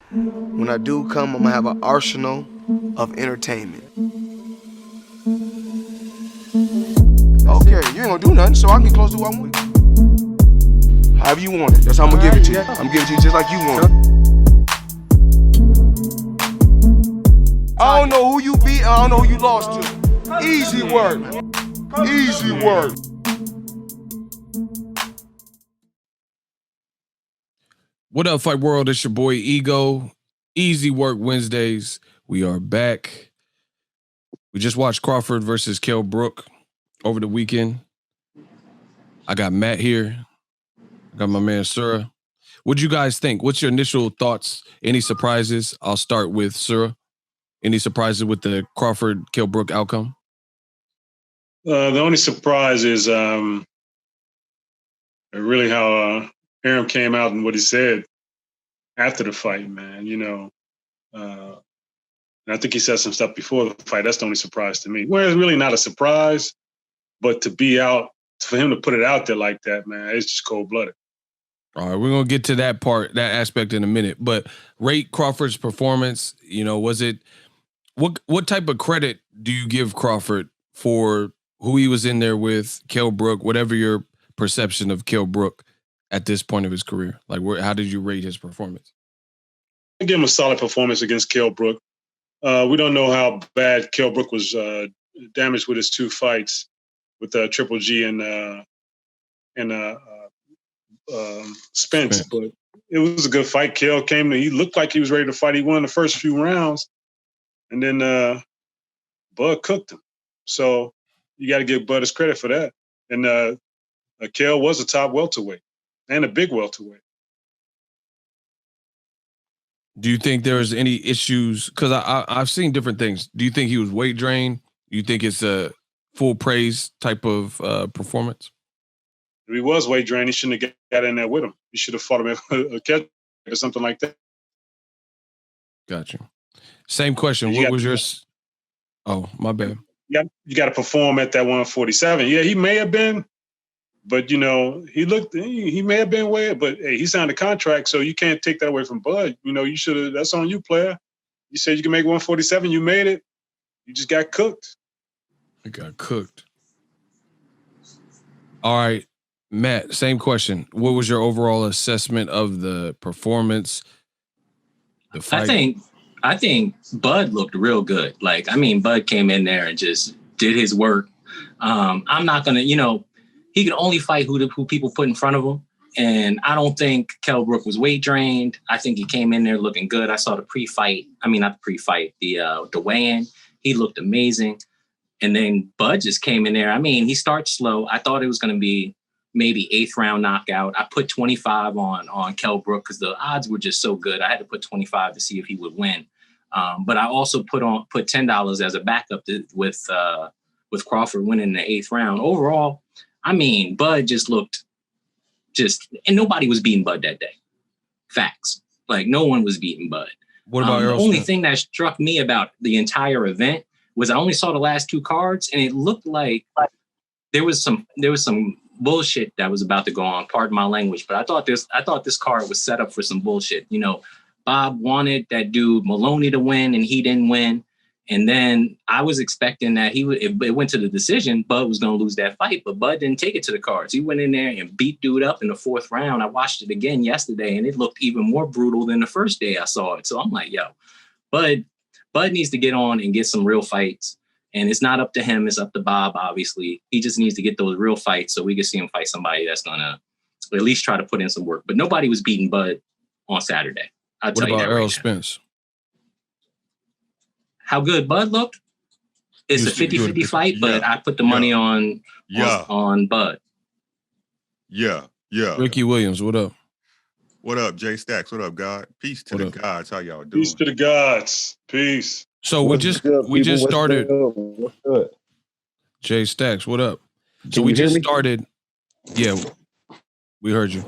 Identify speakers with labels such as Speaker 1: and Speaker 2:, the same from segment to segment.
Speaker 1: When I do come, I'm gonna have an arsenal of entertainment. Okay, you ain't gonna do nothing, so I can get close to what I want. However you want it, that's how I'm gonna give it to you. I'm giving it to you just like you want it. I don't know who you beat, I don't know who you lost to. Easy work. Easy work.
Speaker 2: What up, Fight World? It's your boy Ego. Easy Work Wednesdays. We are back. We just watched Crawford versus Kell Brook over the weekend. I got Matt here. I got my man Surah. What'd you guys think? What's your initial thoughts? Any surprises? I'll start with Surah. Any surprises with the Crawford-Kell Brook outcome?
Speaker 3: The only surprise is really how Arum came out and what he said after the fight, man. You know, and I think he said some stuff before the fight. That's the only surprise to me. Well, it's really not a surprise, but to be out, for him to put it out there like that, man, it's just cold-blooded.
Speaker 2: All right, we're going to get to that part, that aspect in a minute. But rate Crawford's performance. You know, was it, what type of credit do you give Crawford for who he was in there with, Kell Brook, whatever your perception of Kell Brook at this point of his career? Like, how did you rate his performance?
Speaker 3: I give him a solid performance against Kell Brook. We don't know how bad Kell Brook was damaged with his two fights with Triple G and Spence, but it was a good fight. Kell came he looked like he was ready to fight. He won the first few rounds, and then Bud cooked him. So you got to give Bud his credit for that. And Kell was a top welterweight and a big welterweight.
Speaker 2: Do you think there's any issues? Because I've seen different things. Do you think he was weight drained? Do you think it's a full praise type of performance?
Speaker 3: If he was weight drained, he shouldn't have got in there with him. He should have fought him at a catch or something like that.
Speaker 2: Gotcha. Same question. What was your? Oh, my bad.
Speaker 3: You got to perform at that 147. Yeah, he may have been, but you know, he may have been way, but hey, he signed a contract, so you can't take that away from Bud. You know, you should have. That's on you, player. You said you can make 147. You made it. You just got cooked.
Speaker 2: I got cooked. All right, Matt. Same question. What was your overall assessment of the performance? The fight?
Speaker 4: I think Bud looked real good. Like, I mean, Bud came in there and just did his work. I'm not gonna, you know, he could only fight who people put in front of him. And I don't think Kell Brook was weight drained. I think he came in there looking good. I saw the pre-fight. I mean, not the pre-fight, the weigh-in. He looked amazing. And then Bud just came in there. I mean, he starts slow. I thought it was going to be maybe 8th round knockout. I put 25 on Kell Brook because the odds were just so good. I had to put 25 to see if he would win. But I also put $10 as a backup with Crawford winning the 8th round. Overall, I mean, Bud just looked and nobody was beating Bud that day. Facts. Like, no one was beating Bud.
Speaker 2: What about Errol?
Speaker 4: The only thing that struck me about the entire event was I only saw the last 2 cards, and it looked like there was some bullshit that was about to go on. Pardon my language, but I thought this card was set up for some bullshit. You know, Bob wanted that dude Maloney to win, and he didn't win. And then I was expecting that it went to the decision, Bud was going to lose that fight, but Bud didn't take it to the cards. He went in there and beat dude up in the 4th round. I watched it again yesterday, and it looked even more brutal than the first day I saw it. So I'm like, yo, Bud needs to get on and get some real fights. And it's not up to him. It's up to Bob, obviously. He just needs to get those real fights so we can see him fight somebody that's going to at least try to put in some work. But nobody was beating Bud on Saturday. I'll tell you that.
Speaker 2: What about Errol
Speaker 4: right
Speaker 2: Spence?
Speaker 4: How good Bud looked? It's a 50-50 fight, but I put the money on Bud.
Speaker 5: Yeah.
Speaker 2: Ricky Williams, what up?
Speaker 5: What up, Jay Stacks? What up, God? Peace to the gods. How y'all doing?
Speaker 3: Peace to the gods. Peace.
Speaker 2: So we just started.
Speaker 6: What's good?
Speaker 2: Jay Stacks, what up? So we just started. Yeah, we heard you.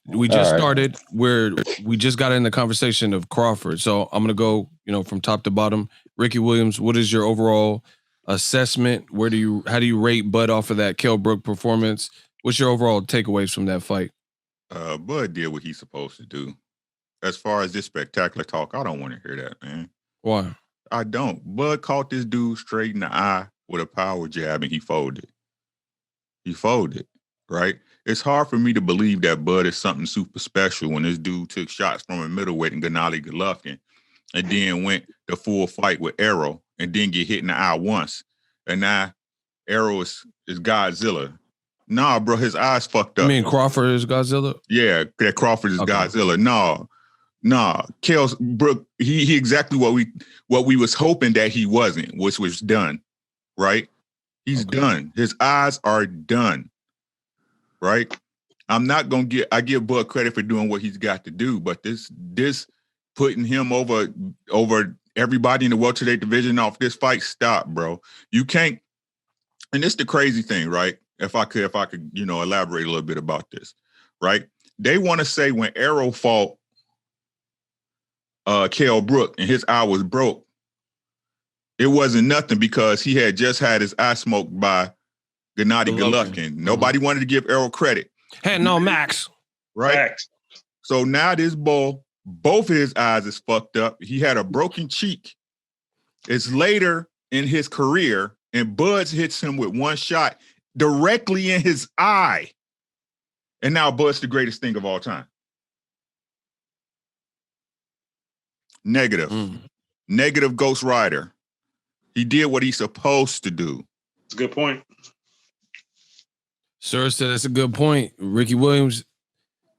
Speaker 2: We just started where we just got in the conversation of Crawford. So I'm gonna go, from top to bottom. Ricky Williams, what is your overall assessment? How do you rate Bud off of that Kell Brook performance? What's your overall takeaways from that fight?
Speaker 5: Bud did what he's supposed to do. as far as this spectacular talk, I don't want to hear that, man.
Speaker 2: Why?
Speaker 5: I don't. Bud caught this dude straight in the eye with a power jab, and he folded. He folded, right? It's hard for me to believe that Bud is something super special when this dude took shots from a middleweight in Gennady Golovkin and then went the full fight with Errol and then get hit in the eye once. And now Errol is Godzilla. Nah, bro, his eyes fucked up.
Speaker 2: You mean Crawford is Godzilla?
Speaker 5: Yeah, that Crawford is Godzilla. Nah. Kell Brook, he exactly what we was hoping that he wasn't, which was done, right? He's done. His eyes are done, right? I'm not gonna I give Bud credit for doing what he's got to do, but this putting him over everybody in the welterweight division off this fight, stop, bro. You can't. And it's the crazy thing, right? If I could, elaborate a little bit about this, right? They want to say when Errol fought Kell Brook and his eye was broke, it wasn't nothing because he had just had his eye smoked by Gennady Golovkin. Nobody wanted to give Errol credit.
Speaker 2: Hey, no, Max.
Speaker 5: Right?
Speaker 3: Max.
Speaker 5: So now this bull, both of his eyes is fucked up. He had a broken cheek. It's later in his career, and Bud's hits him with one shot directly in his eye. And now Bud's the greatest thing of all time. Negative. Negative Ghost Rider. He did what he's supposed to do.
Speaker 3: It's a good point.
Speaker 2: Sir said that's a good point. Ricky Williams,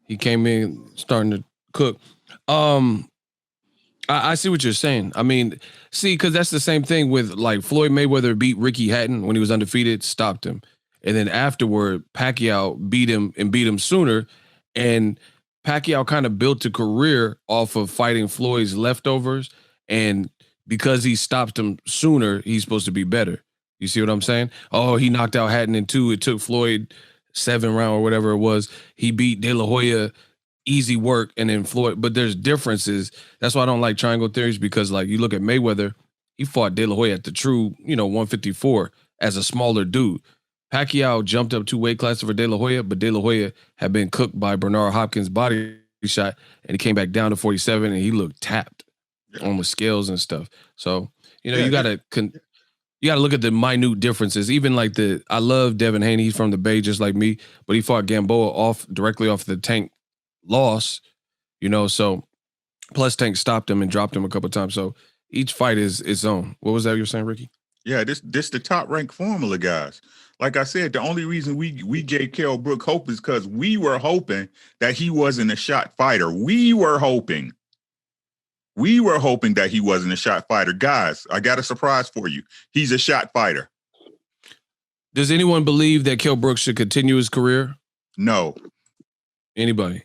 Speaker 2: he came in starting to cook. I see what you're saying. I mean, because that's the same thing with like Floyd Mayweather beat Ricky Hatton when he was undefeated, stopped him. And then afterward, Pacquiao beat him sooner. And Pacquiao kind of built a career off of fighting Floyd's leftovers. And because he stopped him sooner, he's supposed to be better. You see what I'm saying? Oh, he knocked out Hatton in 2. It took Floyd 7 rounds or whatever it was. He beat De La Hoya, easy work, and then Floyd. But there's differences. That's why I don't like triangle theories, because like you look at Mayweather, he fought De La Hoya at the true, 154 as a smaller dude. Pacquiao jumped up 2 weight classes for De La Hoya, but De La Hoya had been cooked by Bernard Hopkins' body shot, and he came back down to 47, and he looked tapped on the scales and stuff. So, you gotta look at the minute differences. Even like I love Devin Haney. He's from the Bay just like me, but he fought Gamboa directly off the Tank loss, so plus Tank stopped him and dropped him a couple of times. So each fight is its own. What was that you were saying, Ricky?
Speaker 5: Yeah, this the top ranked formula, guys. Like I said, the only reason we gave Kell Brook hope is because we were hoping that he wasn't a shot fighter. We were hoping that he wasn't a shot fighter. Guys, I got a surprise for you. He's a shot fighter.
Speaker 2: Does anyone believe that Kell Brook should continue his career?
Speaker 5: No.
Speaker 2: Anybody?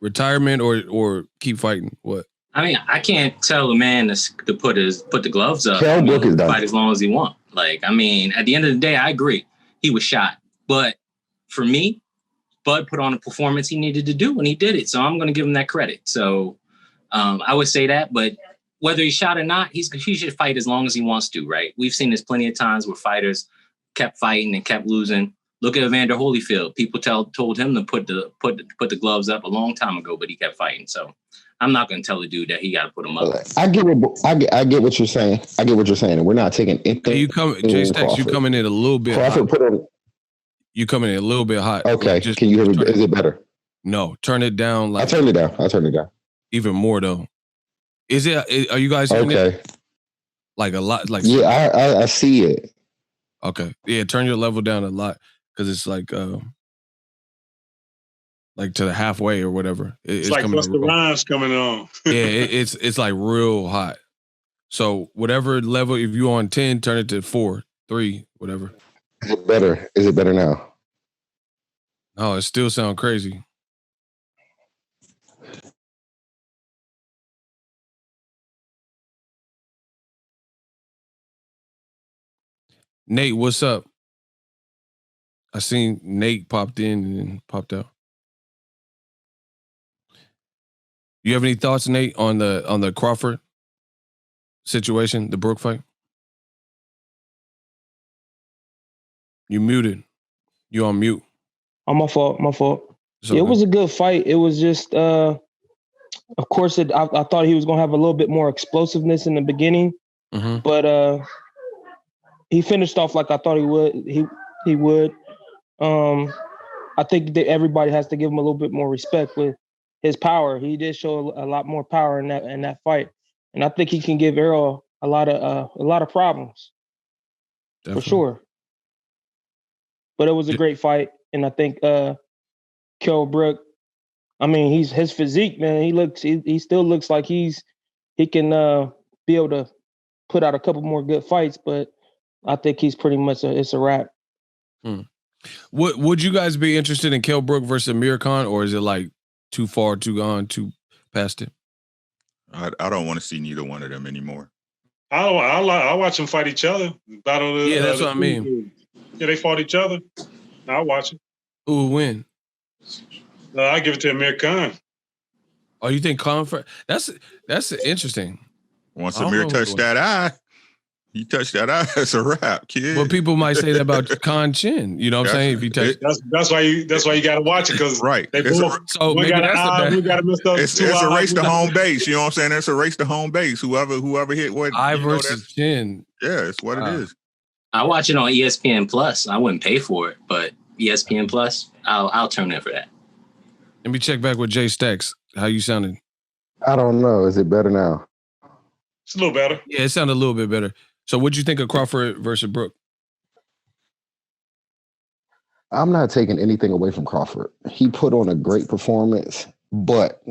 Speaker 2: Retirement or keep fighting? What?
Speaker 4: I mean, I can't tell a man to put the gloves up.
Speaker 6: Kell Brook is done.
Speaker 4: Fight as long as he wants. Like, I mean, at the end of the day, I agree. He was shot. But for me, Bud put on a performance he needed to do, and he did it. So I'm going to give him that credit. So I would say that. But whether he's shot or not, he should fight as long as he wants to, right? We've seen this plenty of times where fighters kept fighting and kept losing. Look at Evander Holyfield. People told him to put the gloves up a long time ago, but he kept fighting. So I'm not going to tell the dude that he got to put them up.
Speaker 6: I get what you're saying. I get what you're saying, and we're not taking anything.
Speaker 2: Jay Stacks, you coming in a little bit.
Speaker 6: Crawford
Speaker 2: hot. You coming in a little bit hot.
Speaker 6: Okay, can you hear me? Is it better?
Speaker 2: No, turn it down.
Speaker 6: I turned it down.
Speaker 2: Even more though. Is it? Are you guys hearing it? Like a lot. Like
Speaker 6: yeah, I see it.
Speaker 2: Okay, yeah, turn your level down a lot because it's like to the halfway or whatever. It's
Speaker 3: like Busta Rhymes coming on.
Speaker 2: Yeah, it's like real hot. So whatever level, if you're on 10, turn it to 4, 3, whatever.
Speaker 6: Is it better? Is it better now?
Speaker 2: Oh, it still sounds crazy. Nate, what's up? I seen Nate popped in and then popped out. You have any thoughts, Nate, on the Crawford situation, the Brook fight? You muted. You on mute.
Speaker 7: Oh, my fault.
Speaker 2: Okay.
Speaker 7: It was a good fight. It was just Of course, I thought he was going to have a little bit more explosiveness in the beginning, but he finished off like I thought he would. He would. I think that everybody has to give him a little bit more respect with his power. He did show a lot more power in that fight, and I think he can give Errol a lot of problems. Definitely. For sure. But it was a great fight, and I think Kell Brook. I mean, his physique, man. He still looks like he can be able to put out a couple more good fights, but I think he's pretty much it's a wrap.
Speaker 2: Would you guys be interested in Kell Brook versus Amir Khan, or is it like too far, too gone, too past it?
Speaker 5: I don't want to see neither one of them anymore.
Speaker 3: I'll watch them fight each other.
Speaker 2: Yeah, that's what I mean.
Speaker 3: Yeah, they fought each other. I'll watch it.
Speaker 2: Who will win?
Speaker 3: I give it to Amir Khan.
Speaker 2: Oh, you think Khan? That's interesting.
Speaker 5: Once Amir touched that eye, he touched that eye. That's a wrap, kid.
Speaker 2: Well, people might say that about Khan Chin. You know what I'm saying? If you touch,
Speaker 3: that's why you got to watch it because
Speaker 5: right.
Speaker 2: So maybe that's
Speaker 5: it's a race to home base. You know what I'm saying? It's a race to home base. Whoever hit what
Speaker 2: eye versus Chin.
Speaker 5: Yeah, it's what it is.
Speaker 4: I watch it on ESPN Plus. I wouldn't pay for it, but ESPN Plus, I'll turn in for that.
Speaker 2: Let me check back with Jay Stacks. How you sounding?
Speaker 6: I don't know. Is it better now?
Speaker 3: It's a little better.
Speaker 2: Yeah, it sounded a little bit better. So what'd you think of Crawford versus Brook?
Speaker 6: I'm not taking anything away from Crawford. He put on a great performance, but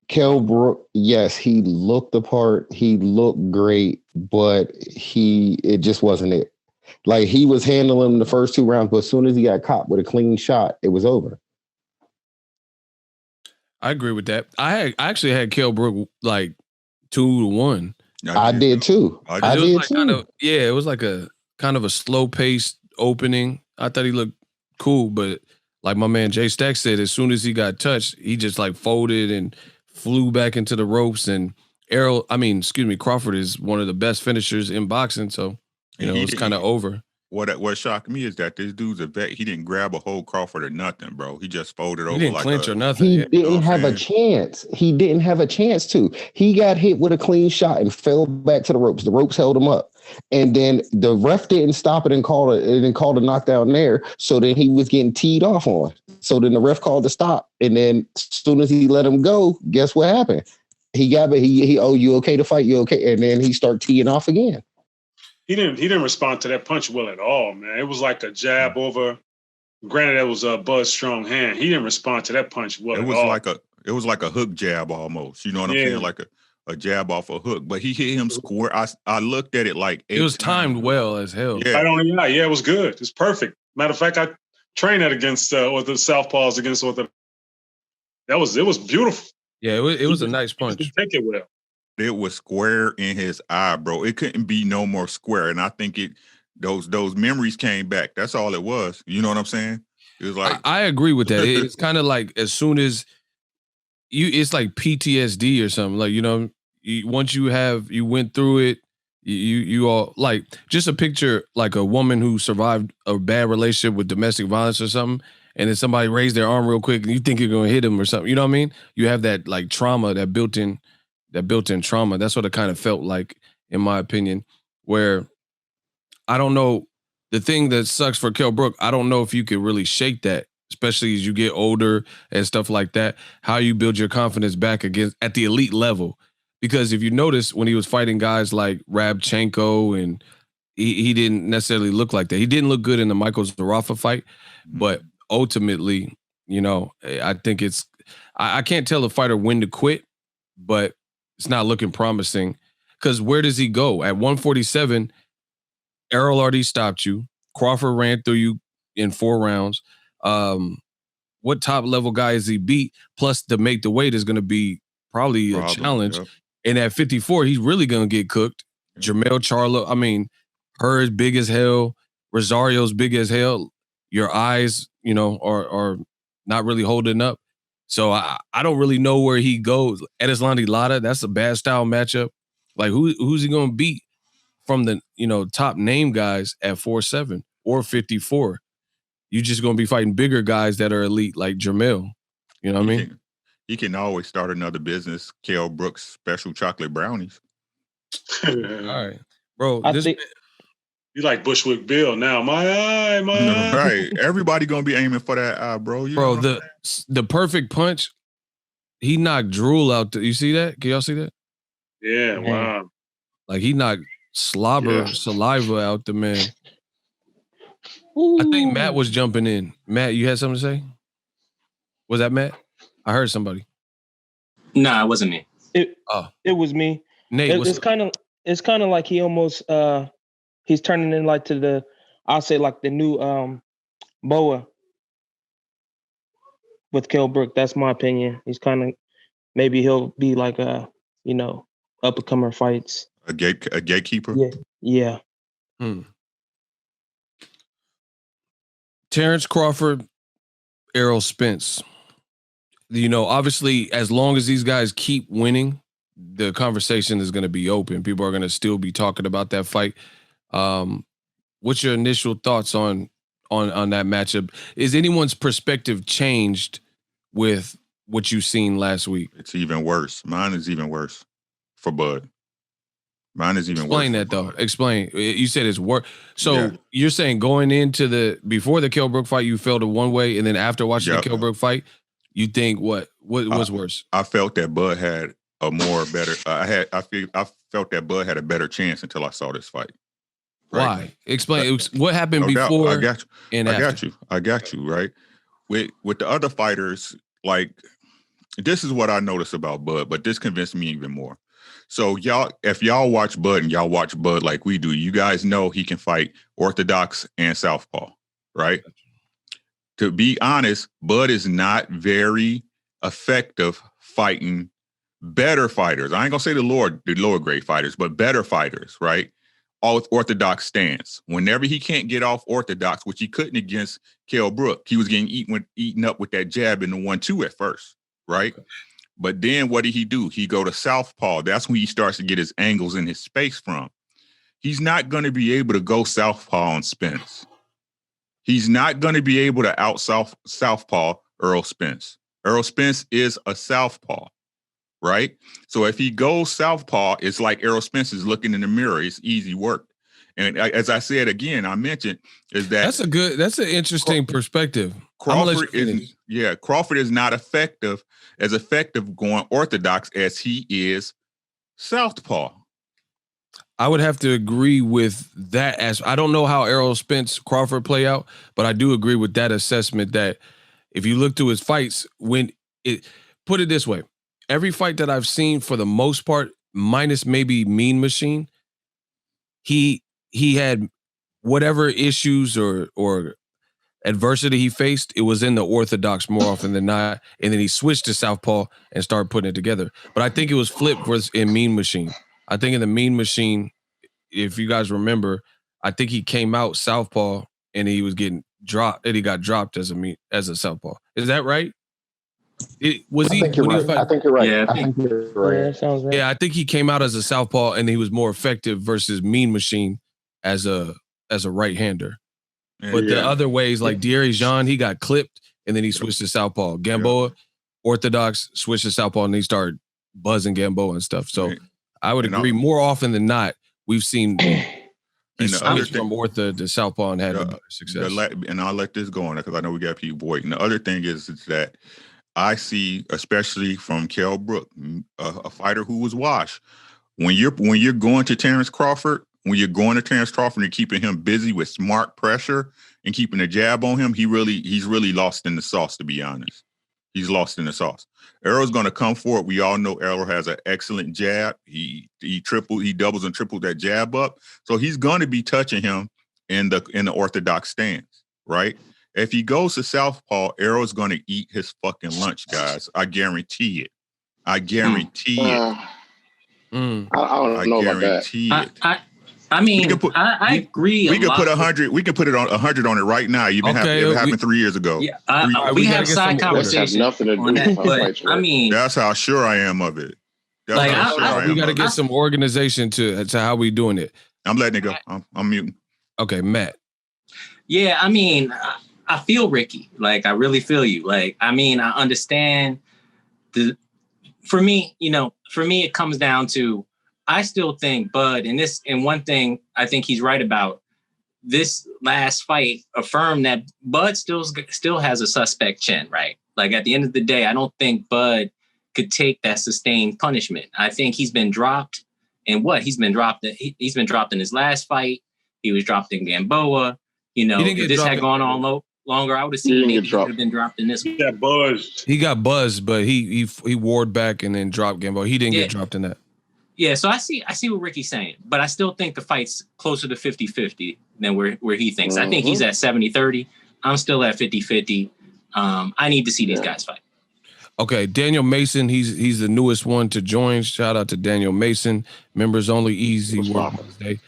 Speaker 6: Kell Brook, yes, he looked the part. He looked great, but it just wasn't it. Like, he was handling the first 2 rounds, but as soon as he got caught with a clean shot, it was over.
Speaker 2: I agree with that. I actually had Kell Brook like 2-1.
Speaker 6: I did too. I did too.
Speaker 2: It was like a kind of a slow paced opening. I thought he looked cool, but like my man Jay Stack said, as soon as he got touched, he just like folded and flew back into the ropes. And Crawford is one of the best finishers in boxing, so it's kind of over.
Speaker 5: What shocked me is that this dude's a vet. He didn't grab a hold Crawford or nothing, bro. He just folded over.
Speaker 2: He didn't clinch or nothing.
Speaker 6: He didn't have a chance. He didn't have a chance to. He got hit with a clean shot and fell back to the ropes. The ropes held him up. And then the ref didn't stop it and called a knockdown there. So then he was getting teed off on. So then the ref called to stop. And then as soon as he let him go, guess what happened? He you okay to fight? You okay? And then he started teeing off again.
Speaker 3: He didn't respond to that punch well at all, man. It was like a jab over. Granted, that was a Bud's strong hand. He didn't respond to that punch well at all.
Speaker 5: It was like a hook jab almost. You know what I'm saying? Like a jab off a hook. But he hit him square. I looked at it like
Speaker 2: it was timed well as hell.
Speaker 3: Yeah, it was good. It's perfect. Matter of fact, I trained that against with the southpaws against it was beautiful.
Speaker 2: Yeah, it was a nice punch.
Speaker 3: He take it well.
Speaker 5: It was square in his eye, bro. It couldn't be no more square. And I think those memories came back. That's all it was. You know what I'm saying? It was like
Speaker 2: I agree with that. It's kind of like as soon as it's like PTSD or something. Like, once you went through it, you all like just a picture like a woman who survived a bad relationship with domestic violence or something, and then somebody raised their arm real quick and you think you're gonna hit him or something. You know what I mean? You have that like trauma, that built-in trauma. That's what it kind of felt like, in my opinion, where I don't know. The thing that sucks for Kell Brook, I don't know if you could really shake that, especially as you get older and stuff like that, how you build your confidence back at the elite level. Because if you notice, when he was fighting guys like Rabchenko, and he didn't necessarily look like that. He didn't look good in the Michael Zarafa fight, but ultimately, I think I can't tell a fighter when to quit, but it's not looking promising. Because where does he go? At 147, Errol already stopped you. Crawford ran through you in 4 rounds. What top level guy is he beat? Plus, to make the weight is going to be probably a challenge. Yep. And at 54, he's really going to get cooked. Yep. Jermell Charlo, Hur's big as hell. Rosario's big as hell. Your eyes, are not really holding up. So I don't really know where he goes. Edeslandi Lara, that's a bad style matchup. Like who's he going to beat from the top name guys at 47 or 54? You just going to be fighting bigger guys that are elite like Jermell. You know what I mean?
Speaker 5: He can always start another business. Kell Brook's special chocolate brownies.
Speaker 2: All right, bro.
Speaker 7: I think
Speaker 3: you like Bushwick Bill now. My eye.
Speaker 5: Right. Everybody gonna be aiming for that eye, bro. You
Speaker 2: bro,
Speaker 5: know
Speaker 2: the perfect punch. He knocked drool out. You see that? Can y'all see that?
Speaker 3: Yeah. Wow.
Speaker 2: Like he knocked saliva out the man. I think Matt was jumping in. Matt, you had something to say? Was that Matt? I heard somebody.
Speaker 4: Nah, it wasn't me.
Speaker 7: It was me.
Speaker 2: Nate,
Speaker 7: it's kind of like he almost he's turning in like to the, I'll say like the new Boa with Kell Brook. That's my opinion. He's kind of, maybe he'll be like a, you know, up and comer fights.
Speaker 5: a gatekeeper.
Speaker 7: Yeah.
Speaker 2: Terence Crawford, Errol Spence. You know, obviously, as long as these guys keep winning, the conversation is going to be open. People are going to still be talking about that fight. What's your initial thoughts on that matchup? Is anyone's perspective changed with what you've seen last week?
Speaker 5: It's even worse. Mine is even worse for Bud. Mine is even worse.
Speaker 2: Explain that though. Explain. You said it's worse. So you're saying going into before the Kell Brook fight, you felt it one way, and then after watching the Kell Brook fight, you think what was worse?
Speaker 5: I felt that Bud had a better. I felt that Bud had a better chance until I saw this fight. Right?
Speaker 2: Why? Explain. What happened before?
Speaker 5: I got you.
Speaker 2: And after.
Speaker 5: I got you. Right. With the other fighters, like this is what I noticed about Bud, but this convinced me even more. So if y'all watch Bud and y'all watch Bud like we do, you guys know he can fight orthodox and southpaw, right? To be honest, Bud is not very effective fighting better fighters. I ain't gonna say the lower grade fighters, but better fighters, right? All with orthodox stance. Whenever he can't get off orthodox, which he couldn't against Kell Brook, he was getting eaten up with that jab in the 1-2 at first, right? Okay. But then what did he do? He go to southpaw. That's when he starts to get his angles in his space from. He's not going to be able to go southpaw on Spence. He's not going to be able to out southpaw Errol Spence. Errol Spence is a southpaw, right? So if he goes southpaw, it's like Errol Spence is looking in the mirror. It's easy work. And as I said again, I mentioned is that
Speaker 2: that's an interesting perspective.
Speaker 5: Crawford is not as effective going orthodox as he is southpaw.
Speaker 2: I would have to agree with that. As I don't know how Errol Spence Crawford play out, but I do agree with that assessment that if you look to his fights, put it this way, every fight that I've seen for the most part, minus maybe Mean Machine, he had whatever issues or adversity he faced, it was in the orthodox more often than not, and then he switched to southpaw and started putting it together. But I think it was flipped in Mean Machine. I think in the Mean Machine, if you guys remember, I think he came out southpaw and he was getting dropped, and he got dropped as a southpaw. Is that right? I think you're right.
Speaker 6: I think you're right. Yeah, I think you're right.
Speaker 7: Yeah, that sounds right.
Speaker 2: Yeah, I think he came out as a southpaw and he was more effective versus Mean Machine as a right-hander. But the other ways, like Thierry Jean, he got clipped and then he switched to southpaw. Gamboa, orthodox, switched to southpaw and he started buzzing Gamboa and stuff. So I would agree more often than not, we've seen he switched from ortho to southpaw and had better success.
Speaker 5: And I'll let this go on because I know we got people waiting. The other thing is that I see, especially from Kell Brook, a fighter who was washed. When you're going to Terence Crawford, and keeping him busy with smart pressure and keeping a jab on him, he's really lost in the sauce, to be honest. He's lost in the sauce. Errol's going to come forward. We all know Errol has an excellent jab. He doubles and triples that jab up. So he's going to be touching him in the orthodox stance, right? If he goes to southpaw, Errol's going to eat his fucking lunch, guys. I guarantee it. I guarantee it.
Speaker 6: I don't know about that.
Speaker 4: I mean, I agree.
Speaker 5: We could put 100. We can put it on 100 on it right now. It happened 3 years ago.
Speaker 4: Yeah, we have side conversations.
Speaker 6: Nothing to do with
Speaker 4: but I mean,
Speaker 5: that's how sure I am of it.
Speaker 2: We got to get some organization to how we doing it.
Speaker 5: I'm letting it go. I'm muting.
Speaker 2: Okay, Matt.
Speaker 4: Yeah, I mean, I feel Ricky. Like, I really feel you. Like, I mean, I understand for me, it comes down to, I still think Bud, and one thing I think he's right about, this last fight affirmed that Bud still has a suspect chin, right? Like at the end of the day, I don't think Bud could take that sustained punishment. I think he's been dropped, and he's been dropped in his last fight. He was dropped in Gamboa. If this had gone on longer, I would have seen maybe he would have been dropped in this one.
Speaker 3: He got buzzed.
Speaker 2: He got buzzed, but he ward back and then dropped Gamboa. He didn't get dropped in that.
Speaker 4: Yeah, so I see what Ricky's saying, but I still think the fight's closer to 50-50 than where he thinks. I think he's at 70-30. I'm still at 50-50. I need to see these guys fight.
Speaker 2: Okay, Daniel Mason, he's the newest one to join. Shout out to Daniel Mason. Members only, Easy Work Wednesday.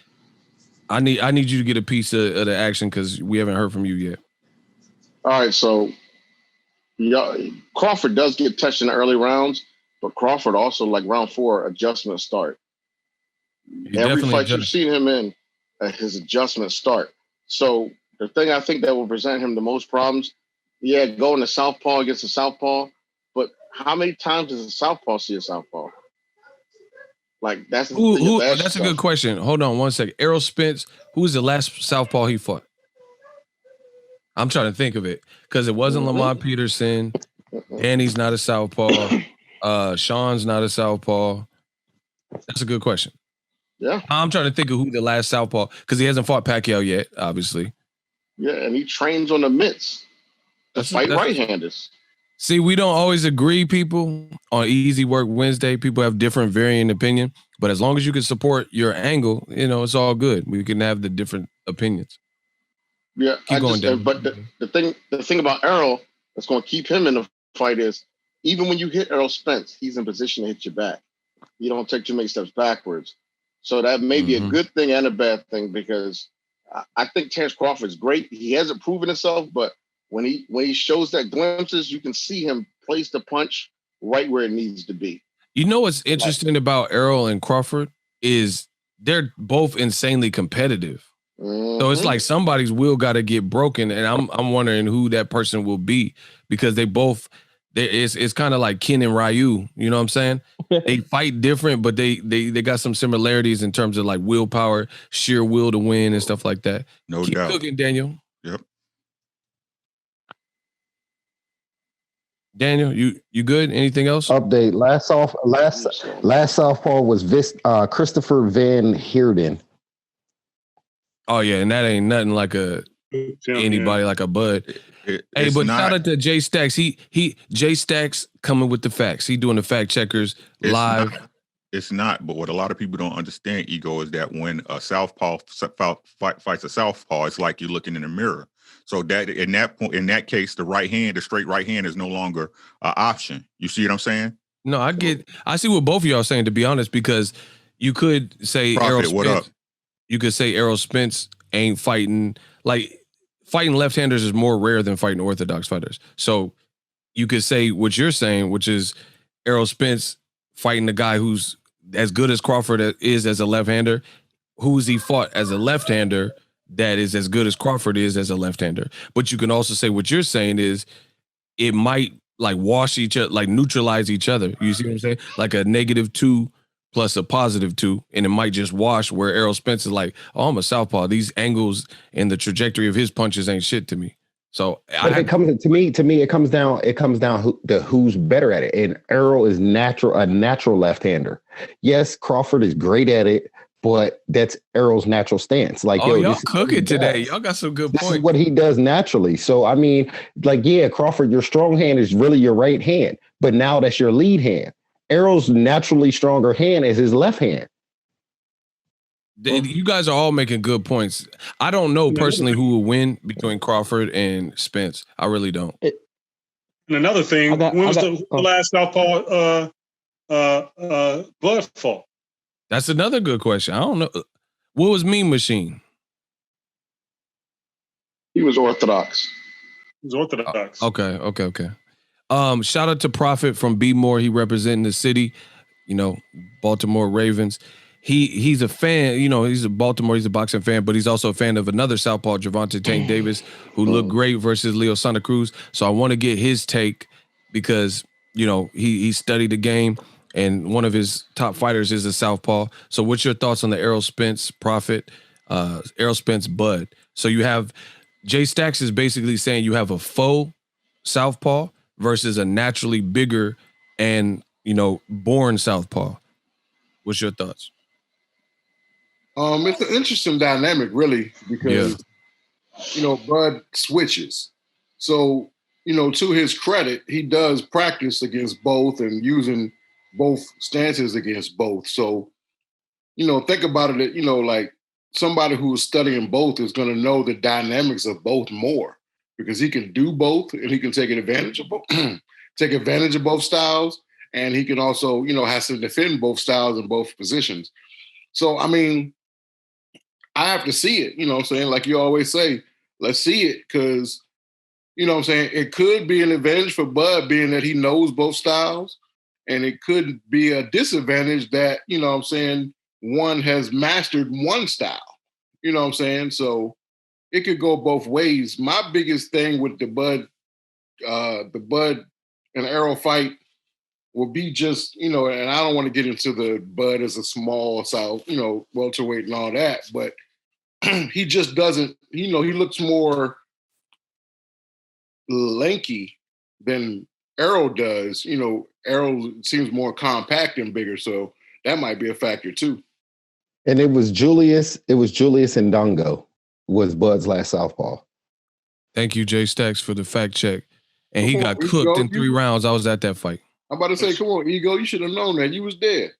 Speaker 2: I need you to get a piece of the action because we haven't heard from you yet.
Speaker 8: All right, so Crawford does get touched in the early rounds, but Crawford also, like round 4, adjustment start. Every fight you've seen him in, his adjustment start. So the thing I think that will present him the most problems, going to southpaw against a southpaw, but how many times does a southpaw see a southpaw? Like that's
Speaker 2: a good question. Hold on one second. Errol Spence, who was the last southpaw he fought? I'm trying to think of it because it wasn't Lamont Peterson. Danny's not a southpaw. Sean's not a southpaw. That's a good question.
Speaker 8: Yeah.
Speaker 2: I'm trying to think of who the last southpaw, because he hasn't fought Pacquiao yet, obviously.
Speaker 8: Yeah, and he trains on the mitts to fight right-handers.
Speaker 2: See, we don't always agree, people, on Easy Work Wednesday. People have different varying opinion, but as long as you can support your angle, it's all good. We can have the different opinions.
Speaker 8: Yeah, but the thing about Errol that's going to keep him in the fight is, even when you hit Errol Spence, he's in position to hit you back. You don't take too many steps backwards. So that may be a good thing and a bad thing, because I think Terence Crawford's great. He hasn't proven himself, but when he shows that glimpses, you can see him place the punch right where it needs to be.
Speaker 2: You know what's interesting about Errol and Crawford is they're both insanely competitive. So it's like somebody's will got to get broken, and I'm wondering who that person will be, because it's kind of like Ken and Ryu. You know what I'm saying? They fight different, but they got some similarities in terms of like willpower, sheer will to win, and stuff like that.
Speaker 5: No
Speaker 2: Keep
Speaker 5: doubt.
Speaker 2: cooking, Daniel.
Speaker 5: Yep.
Speaker 2: Daniel, you good? Anything else?
Speaker 6: Update. Last southpaw was Christopher Van Heerden.
Speaker 2: Oh yeah, and that ain't nothing like anybody like a Bud. Hey, but shout out to Jay Stacks. Jay Stacks coming with the facts. He doing the fact checkers live.
Speaker 5: It's not, but what a lot of people don't understand, Ego, is that when a southpaw fights a southpaw, it's like you're looking in a mirror. So that in that case, the straight right hand is no longer an option. You see what I'm saying?
Speaker 2: No, I see what both of y'all are saying, to be honest, because you could say Errol Spence.
Speaker 5: What up?
Speaker 2: You could say Errol Spence ain't fighting. Like, fighting left-handers is more rare than fighting orthodox fighters. So you could say what you're saying, which is Errol Spence fighting the guy who's as good as Crawford is as a left-hander. Who's he fought as a left-hander that is as good as Crawford is as a left-hander? But you can also say what you're saying is it might like wash each other, like neutralize each other. You see what I'm saying? Like a -2 plus a +2, and it might just wash, where Errol Spence is like, oh, I'm a southpaw. These angles and the trajectory of his punches ain't shit to me. So
Speaker 6: it comes down to who's better at it. And Errol is a natural left-hander. Yes, Crawford is great at it, but that's Errol's natural stance. Like,
Speaker 2: y'all cooking today. Y'all got some good points.
Speaker 6: This is what he does naturally. So I mean, like, yeah, Crawford, your strong hand is really your right hand, but now that's your lead hand. Errol's naturally stronger hand is his left hand.
Speaker 2: You guys are all making good points. I don't know personally who will win between Crawford and Spence. I really don't.
Speaker 3: And another thing, when was the last southpaw Bud fought?
Speaker 2: That's another good question. I don't know. What was Mean Machine?
Speaker 8: He was orthodox.
Speaker 2: Okay. Shout out to Prophet from Be More. He representing the city, Baltimore Ravens. He's a fan, he's a boxing fan, but he's also a fan of another southpaw, Gervonta Tank Davis, who looked great versus Leo Santa Cruz. So I want to get his take, because he studied the game, and one of his top fighters is a southpaw. So what's your thoughts on the Errol Spence Prophet, Errol Spence Bud? So you have Jay Stacks is basically saying you have a faux southpaw versus a naturally bigger and born southpaw. What's your thoughts?
Speaker 9: It's an interesting dynamic, really, because Bud switches. So, to his credit, he does practice against both and using both stances against both. So, think about it, like somebody who's studying both is going to know the dynamics of both more because he can do both and he can take advantage of both, both styles. And he can also, has to defend both styles in both positions. So, I mean, I have to see it, what I'm saying? Like you always say, let's see it because, what I'm saying? It could be an advantage for Bud being that he knows both styles. And it could be a disadvantage that, what I'm saying, one has mastered one style. What I'm saying? So it could go both ways. My biggest thing with the Bud and Errol fight will be just, and I don't want to get into the Bud as a small south, welterweight and all that, but he just doesn't, he looks more lanky than Errol does. Errol seems more compact and bigger, so that might be a factor too.
Speaker 6: And it was Julius Ndongo was Bud's last southpaw.
Speaker 2: Thank you, Jay Stacks, for the fact check. And he got cooked in 3 rounds. I was at that fight.
Speaker 9: I'm about to say, come on, Ego, you should have known that. You was there.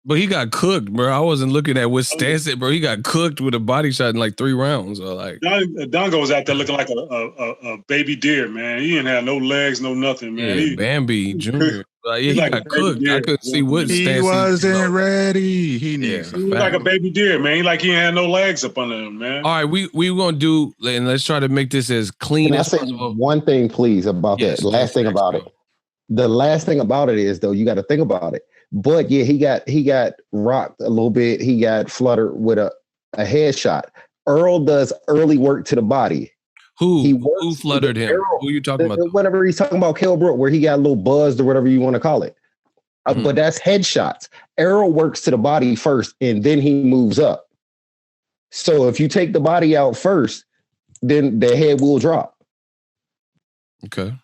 Speaker 2: But he got cooked, bro. I wasn't looking at what stance it, bro. He got cooked with a body shot in like 3 rounds. Or like
Speaker 3: Dongo was out there looking like a baby deer, man. He didn't have no legs, no nothing, man.
Speaker 2: Yeah, Bambi Jr. He got cooked. I couldn't see what stance
Speaker 5: he wasn't ready. He needs
Speaker 3: he was like a baby deer, man. He didn't have no legs up under him, man.
Speaker 2: All right, we gonna do, and let's try to make this as clean as possible.
Speaker 6: One thing, please, about that. The last thing about it. The last thing about it is, though, you got to think about it. But yeah, he got rocked a little bit. He got fluttered with a headshot. Earl does early work to the body.
Speaker 2: Who fluttered him?
Speaker 6: Errol,
Speaker 2: who are you talking about?
Speaker 6: Whatever he's talking about, Kell Brook, where he got a little buzzed or whatever you want to call it. But that's headshots. Errol works to the body first, and then he moves up. So if you take the body out first, then the head will drop.
Speaker 2: Okay.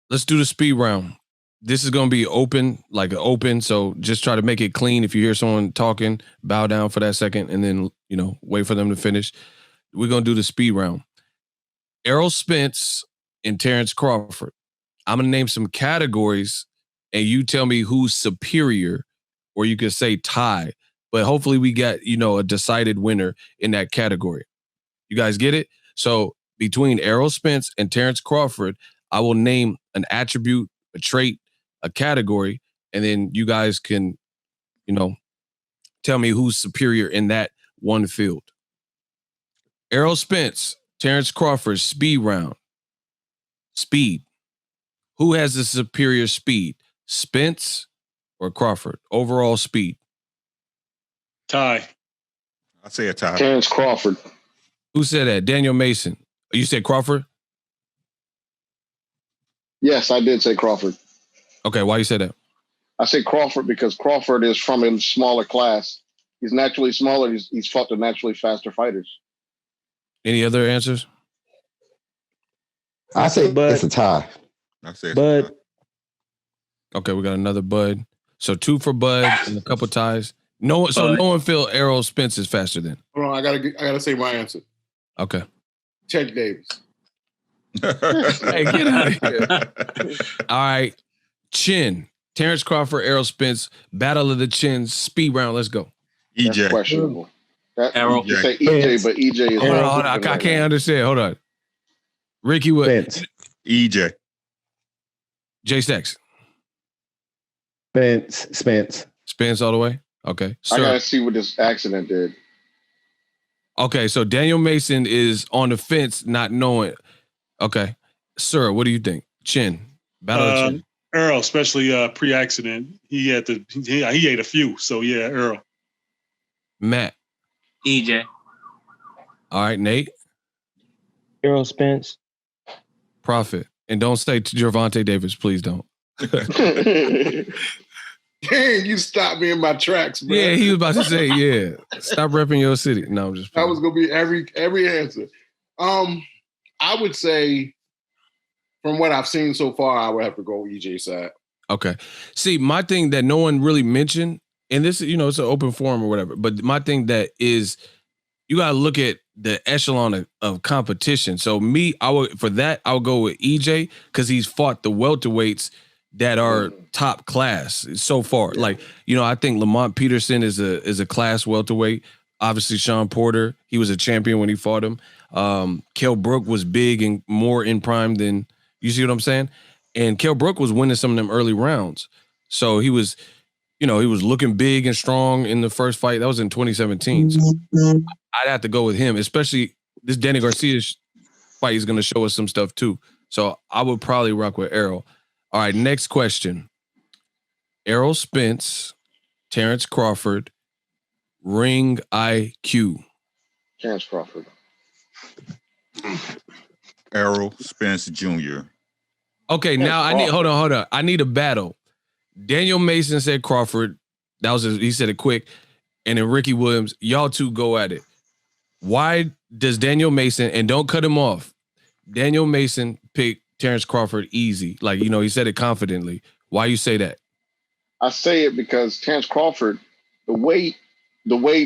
Speaker 2: Let's do the speed round. This is going to be open, so just try to make it clean. If you hear someone talking, bow down for that second and then, wait for them to finish. We're going to do the speed round. Errol Spence and Terence Crawford. I'm going to name some categories and you tell me who's superior, or you could say tie, but hopefully we get, a decided winner in that category. You guys get it? So between Errol Spence and Terence Crawford, I will name an attribute, a trait, a category, and then you guys can, tell me who's superior in that one field. Errol Spence, Terence Crawford, speed round. Speed. Who has the superior speed? Spence or Crawford? Overall speed.
Speaker 3: Tie.
Speaker 5: I'd say a tie.
Speaker 8: Terence Crawford.
Speaker 2: Who said that? Daniel Mason. You said Crawford?
Speaker 8: Yes, I did say Crawford.
Speaker 2: Okay, why you said that?
Speaker 8: I say Crawford because Crawford is from a smaller class. He's naturally smaller. He's fought the naturally faster fighters.
Speaker 2: Any other answers?
Speaker 6: I say it's a tie.
Speaker 5: I say
Speaker 7: Bud.
Speaker 2: Okay, we got another Bud. So 2 for Bud and a couple ties. No one feel Errol Spence is faster than.
Speaker 9: Hold on, I gotta say my answer.
Speaker 2: Okay.
Speaker 9: Ted Davis.
Speaker 2: Hey, get out of here. All right. Chin. Terence Crawford, Errol Spence, Battle of the Chins, speed round. Let's go.
Speaker 5: EJ.
Speaker 8: That's questionable.
Speaker 4: Errol.
Speaker 8: You say EJ, but EJ is.
Speaker 2: Hold on. I can't understand. Hold on. Ricky, what?
Speaker 6: Spence.
Speaker 5: EJ.
Speaker 2: Jay Stacks.
Speaker 6: Spence.
Speaker 2: Spence all the way? Okay.
Speaker 8: I gotta see what this accident did.
Speaker 2: Okay, so Daniel Mason is on the fence, not knowing. Okay. Sir, what do you think? Chin. Battle of Chin.
Speaker 3: Errol, especially pre-accident, he ate a few. So yeah, Errol.
Speaker 2: Matt.
Speaker 4: EJ.
Speaker 2: All right, Nate.
Speaker 7: Errol Spence.
Speaker 2: Prophet. And don't say to Gervonta Davis, please don't.
Speaker 9: Dang, you stopped me in my tracks, man.
Speaker 2: Yeah, he was about to say, yeah. Stop repping your city. No, I'm just
Speaker 9: that was gonna be every answer. I would say from what I've seen so far, I would have to go EJ side.
Speaker 2: Okay. See, my thing that no one really mentioned, and this, it's an open forum or whatever, but my thing that is you gotta look at the echelon of competition. So I would go with EJ because he's fought the welterweights that are top class so far. Yeah. Like, I think Lamont Peterson is a class welterweight. Obviously, Sean Porter, he was a champion when he fought him. Kell Brook was big and more in prime than, you see what I'm saying? And Kell Brook was winning some of them early rounds. So he was, he was looking big and strong in the first fight. That was in 2017. So I'd have to go with him, especially this Danny Garcia fight is going to show us some stuff too. So I would probably rock with Errol. All right, next question. Errol Spence, Terence Crawford, ring IQ.
Speaker 8: Terence Crawford.
Speaker 5: Errol Spence Jr.
Speaker 2: Okay, now I need hold on. I need a battle. Daniel Mason said Crawford. He said it quick. And then Ricky Williams, y'all two go at it. Why does Daniel Mason, and don't cut him off, Daniel Mason pick Terence Crawford easy? Like, he said it confidently. Why you say that?
Speaker 8: I say it because Terence Crawford, the way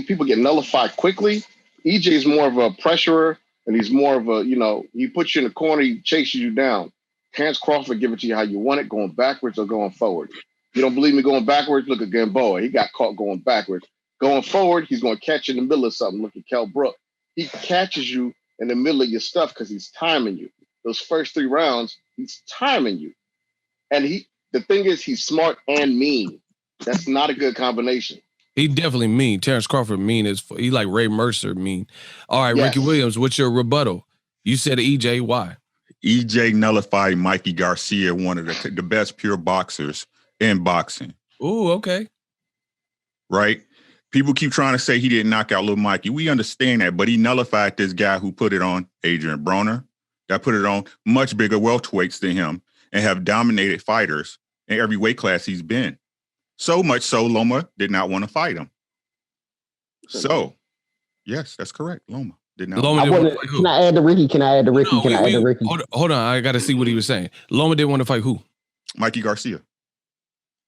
Speaker 8: people get nullified quickly, EJ is more of a pressurer, and he's more of a, he puts you in the corner, he chases you down. Terence Crawford give it to you how you want it, going backwards or going forward. You don't believe me going backwards? Look at Gamboa. He got caught going backwards. Going forward, he's going to catch you in the middle of something. Look at Kell Brook. He catches you in the middle of your stuff because he's timing you. Those first 3 rounds, he's timing you. And the thing is, he's smart and mean. That's not a good combination.
Speaker 2: He definitely mean. Terence Crawford mean he like Ray Mercer mean. All right, yes. Ricky Williams, what's your rebuttal? You said EJ, why?
Speaker 5: EJ nullified Mikey Garcia, one of the best pure boxers in boxing.
Speaker 2: Ooh, okay.
Speaker 5: Right? People keep trying to say he didn't knock out little Mikey. We understand that, but he nullified this guy who put it on Adrian Broner, that put it on much bigger welterweights than him and have dominated fighters in every weight class he's been. So much so Loma did not want to fight him. So, yes, that's correct. Loma did not.
Speaker 6: Can I add to Ricky?
Speaker 2: Hold on. I got to see what he was saying. Loma didn't want to fight who?
Speaker 5: Mikey Garcia.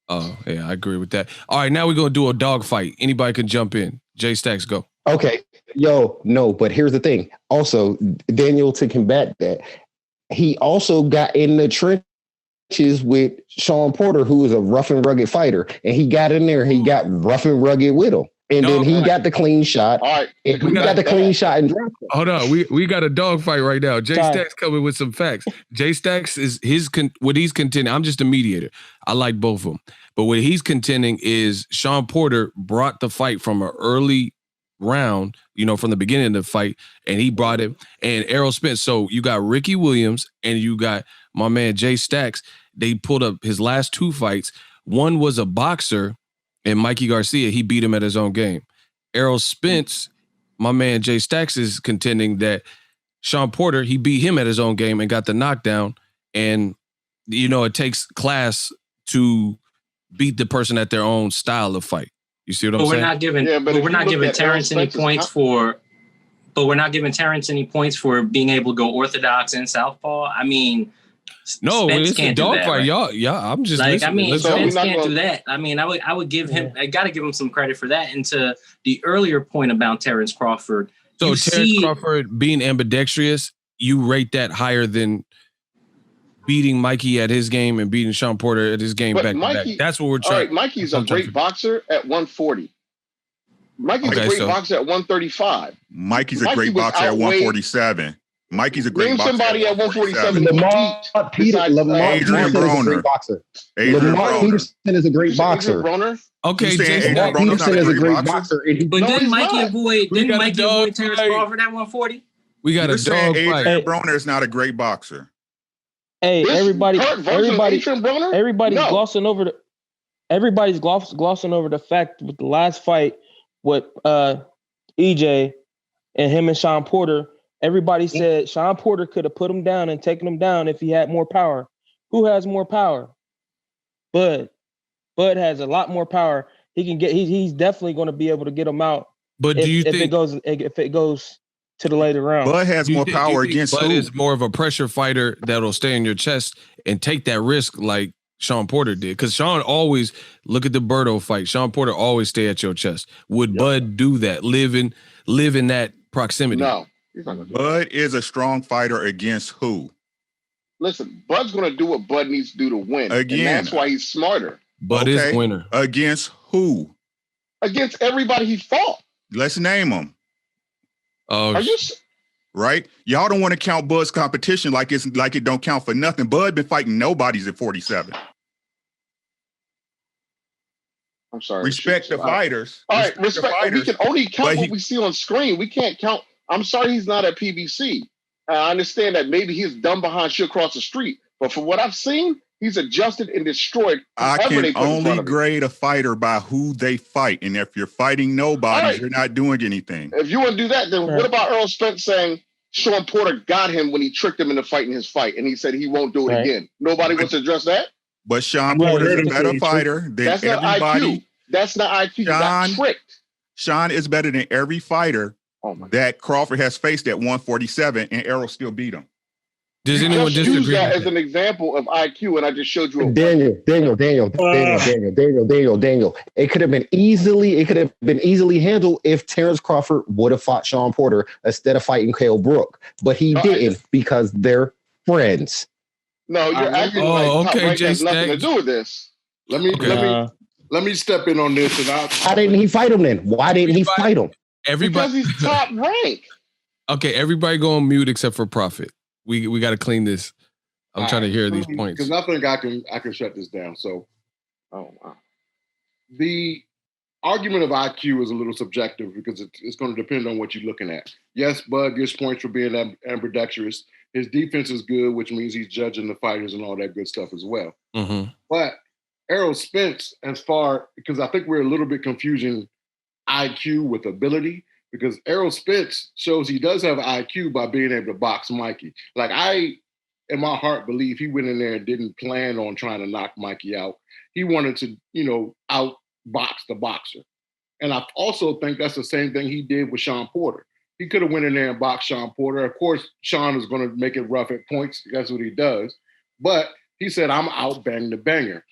Speaker 2: Oh, yeah, I agree with that. All right, now we're going to do a dog fight. Anybody can jump in. Jay Stacks, go.
Speaker 6: Okay. No, but here's the thing. Also, Daniel, to combat that, he also got in the trenches with Sean Porter, who was a rough and rugged fighter. And he got in there, he got rough and rugged with him. And then he got the clean shot. All right. We got the clean shot and dropped him.
Speaker 2: Hold on. We got a dog fight right now. Jay Stacks coming with some facts. Jay Stacks is what he's contending. I'm just a mediator. I like both of them. But what he's contending is Sean Porter brought the fight from an early round, from the beginning of the fight, and he brought it. And Errol Spence. So you got Ricky Williams and you got my man Jay Stacks. They pulled up his last 2 fights. One was a boxer, and Mikey Garcia, he beat him at his own game. Errol Spence, my man Jay Stacks is contending that Sean Porter, he beat him at his own game and got the knockdown. And, it takes class to beat the person at their own style of fight. You see what I'm saying?
Speaker 4: We're not giving Terence any points for being able to go orthodox and southpaw. I mean,
Speaker 2: no,
Speaker 4: Spence
Speaker 2: it's a dog fight, right? Y'all. I'm just
Speaker 4: like,
Speaker 2: listening.
Speaker 4: Spence can't do that. I mean, I would give him. I got to give him some credit for that. And to the earlier point about Terence Crawford,
Speaker 2: so Terence Crawford being ambidextrous, you rate that higher than beating Mikey at his game and beating Sean Porter at his game back to back. That's what we're trying.
Speaker 8: All right, Mikey's a great boxer at 140. Mikey's a great boxer at 135.
Speaker 5: Mikey's a great boxer at 147. Mikey's a great boxer.
Speaker 8: Somebody at 147.
Speaker 6: Lamont Peterson is a great boxer.
Speaker 2: Okay,
Speaker 6: Lamont Peterson is a great boxer.
Speaker 4: But didn't Mikey avoid Terence Crawford at 140?
Speaker 2: We got a dog fight.
Speaker 5: Adrian Broner is not a great boxer.
Speaker 7: Hey, everybody's glossing over the fact with the last fight with EJ and him and Sean Porter. Everybody said Sean Porter could have put him down and taken him down if he had more power. Who has more power? Bud. Bud has a lot more power. He can get. He's definitely going to be able to get him out.
Speaker 2: But do you think
Speaker 7: if it goes to the later round?
Speaker 5: Bud has more power against
Speaker 2: Bud
Speaker 5: who?
Speaker 2: is more of a pressure fighter that'll stay in your chest and take that risk like Sean Porter did. Because Sean always look at the Berto fight. Sean Porter always stay at your chest. Would Bud do that? Live in that proximity?
Speaker 8: No.
Speaker 5: Bud is a strong fighter against who?
Speaker 8: Listen, Bud's going to do what Bud needs to do to win.
Speaker 5: Again.
Speaker 8: And that's why he's smarter.
Speaker 2: Bud is a winner.
Speaker 5: Against who?
Speaker 8: Against everybody he fought.
Speaker 5: Let's name them.
Speaker 8: Are you...
Speaker 5: Right? Y'all don't want to count Bud's competition like it don't count for nothing. Bud been fighting nobodies at 47.
Speaker 8: I'm sorry.
Speaker 5: Respect the fighters.
Speaker 8: All right, respect. We can only count what we see on screen. We can't count. I'm sorry he's not at PBC. I understand that maybe he's dumb behind shit across the street. But for what I've seen, he's adjusted and destroyed.
Speaker 5: I can only grade a fighter by who they fight. And if you're fighting nobody, you're not doing anything.
Speaker 8: If you want to do that, then what about Errol Spence saying Sean Porter got him when he tricked him into fighting his fight and he said he won't do it again? Nobody wants to address that?
Speaker 5: But Sean Porter is a better fighter than everybody.
Speaker 8: That's not IQ. You got tricked.
Speaker 5: Sean is better than every fighter that Crawford has faced at 147, and Errol still beat him.
Speaker 2: Does anyone disagree?
Speaker 8: Use that as an example of IQ, and I just showed you.
Speaker 6: Daniel. It could have been easily handled if Terence Crawford would have fought Sean Porter instead of fighting Kell Brook, but he didn't because they're friends.
Speaker 8: No, you're acting like Top Rank has nothing to do with this.
Speaker 9: Let me step in on this.
Speaker 6: Why didn't he fight him then? Why didn't he fight him?
Speaker 8: Because he's Top Rank.
Speaker 2: Okay, everybody go on mute except for Prophet. We got to clean this. I'm trying to hear these points
Speaker 9: because I think I can shut this down. So, the argument of IQ is a little subjective because it's going to depend on what you're looking at. Yes, Bud gets points for being ambidextrous. His defense is good, which means he's judging the fighters and all that good stuff as well.
Speaker 2: Mm-hmm.
Speaker 9: But Errol Spence, because I think we're a little bit confusing IQ with ability. Because Errol Spence shows he does have IQ by being able to box Mikey. Like I, in my heart, believe he went in there and didn't plan on trying to knock Mikey out. He wanted to, outbox the boxer. And I also think that's the same thing he did with Sean Porter. He could have went in there and boxed Sean Porter. Of course, Sean is going to make it rough at points. That's what he does. But he said, I'm out bang the banger.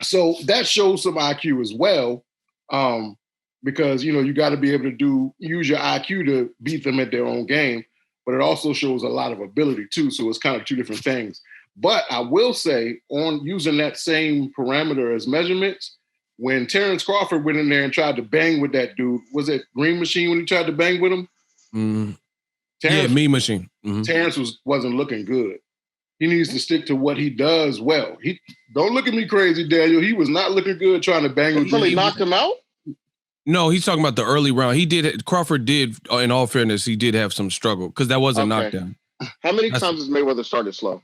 Speaker 9: So that shows some IQ as well. Because, you got to be able to use your IQ to beat them at their own game. But it also shows a lot of ability, too. So it's kind of two different things. But I will say, on using that same parameter as measurements, when Terence Crawford went in there and tried to bang with that dude, was it Green Machine when he tried to bang with him?
Speaker 2: Mean Machine. Mm-hmm.
Speaker 9: Terence wasn't looking good. He needs to stick to what he does well. Don't look at me crazy, Daniel. He was not looking good trying to bang with him.
Speaker 8: Until he knocked him out?
Speaker 2: No, he's talking about the early round. Crawford did, in all fairness, he did have some struggle because that was a knockdown.
Speaker 8: How many times has Mayweather started slow?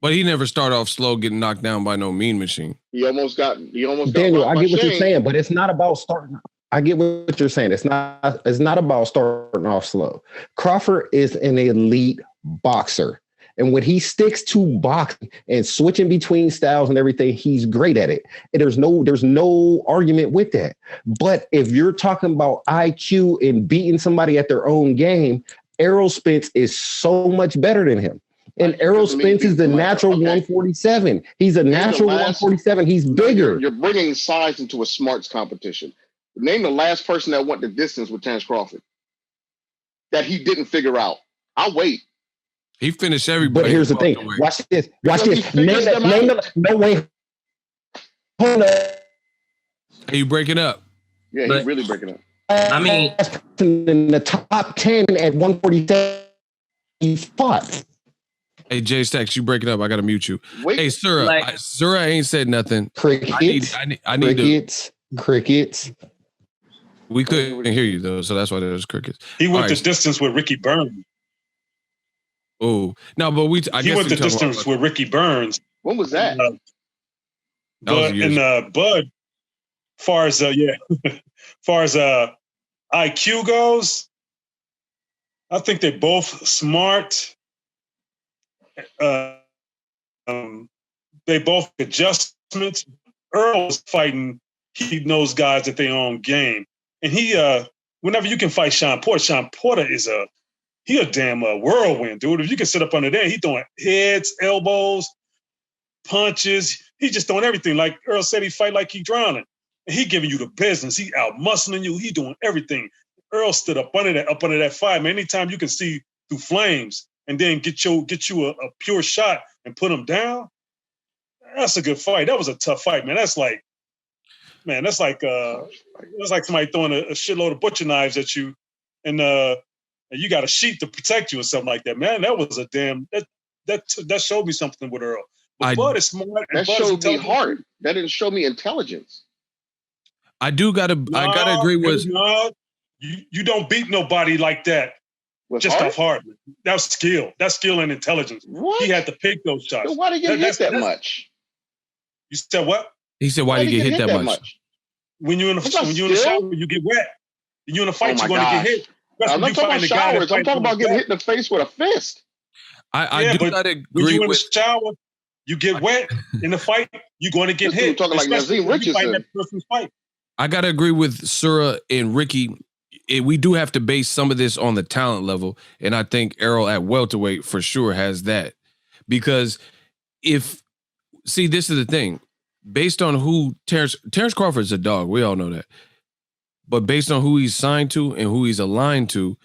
Speaker 2: But he never started off slow getting knocked down by no Mean Machine.
Speaker 8: He almost got
Speaker 6: Daniel, I get what you're saying, but it's not about starting. I get what you're saying. It's not about starting off slow. Crawford is an elite boxer. And when he sticks to boxing and switching between styles and everything, he's great at it. And there's no argument with that. But if you're talking about IQ and beating somebody at their own game, Errol Spence is so much better than him. And Errol Spence is the natural 147. He's a natural 147. He's bigger.
Speaker 8: You're bringing size into a smarts competition. Name the last person that went the distance with Terence Crawford that he didn't figure out. I'll wait.
Speaker 2: He finished everybody.
Speaker 6: But here's the thing. Watch this. No way. Hold on.
Speaker 2: Are you breaking up?
Speaker 8: Yeah, he's really breaking up.
Speaker 4: I mean,
Speaker 6: in the top 10 at 147, he fought.
Speaker 2: Hey, Jay Stacks, you breaking up. I got to mute you.
Speaker 8: Wait,
Speaker 2: hey, Surah ain't said nothing.
Speaker 6: Crickets.
Speaker 2: I need
Speaker 6: Crickets.
Speaker 2: We couldn't hear you, though, so that's why there was crickets.
Speaker 3: He went the distance with Ricky Burns.
Speaker 2: Oh, no, but he went the distance
Speaker 3: with Ricky Burns.
Speaker 8: When was that?
Speaker 3: Bud, far as IQ goes, I think they're both smart. They both adjustments. Errol is fighting. He knows guys at their own game, and he whenever you can fight Sean Porter is a damn whirlwind, dude. If you can sit up under there, he throwing heads, elbows, punches. He just throwing everything. Like Errol said, he fight like he drowning, and he giving you the business. He out muscling you. He doing everything. Errol stood up under that fight, man. Anytime you can see through flames and then get you a pure shot and put him down, that's a good fight. That was a tough fight, man. That's like somebody throwing a shitload of butcher knives at you, and you got a sheet to protect you or something like that, man. That was a damn that showed me something with Errol. But Bud is smart.
Speaker 8: That showed me heart. That didn't show me intelligence.
Speaker 2: I gotta agree with.
Speaker 3: You don't beat nobody like that just off heart. That's skill. That's skill and intelligence.
Speaker 8: What?
Speaker 3: He had to pick those shots.
Speaker 8: So why did he get hit that much?
Speaker 3: You said what?
Speaker 2: He said, "Why did you get hit that much?"
Speaker 3: When you're in the shower, you get wet. When you're in a fight, you're going to get hit.
Speaker 8: I'm not talking about showers. I'm talking about getting hit in the face with a fist.
Speaker 2: I do not agree
Speaker 3: when you're in
Speaker 2: with.
Speaker 3: the shower, you get wet in the fight. You're going to get hit.
Speaker 8: Talking like Nazim Richardson.
Speaker 2: I gotta agree with Sura and Ricky. We do have to base some of this on the talent level, and I think Errol at welterweight for sure has that. Because this is the thing. Based on who Terence Crawford's a dog, we all know that. But based on who he's signed to and who he's aligned to,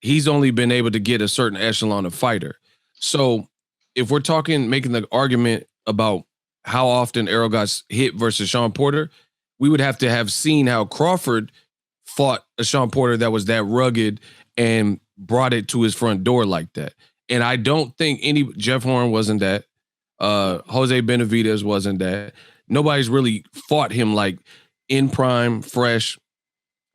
Speaker 2: he's only been able to get a certain echelon of fighter. So if we're making the argument about how often Errol got hit versus Sean Porter, we would have to have seen how Crawford fought a Sean Porter that was that rugged and brought it to his front door like that. And I don't think Jeff Horn wasn't that. Jose Benavidez wasn't that. Nobody's really fought him like in prime, fresh,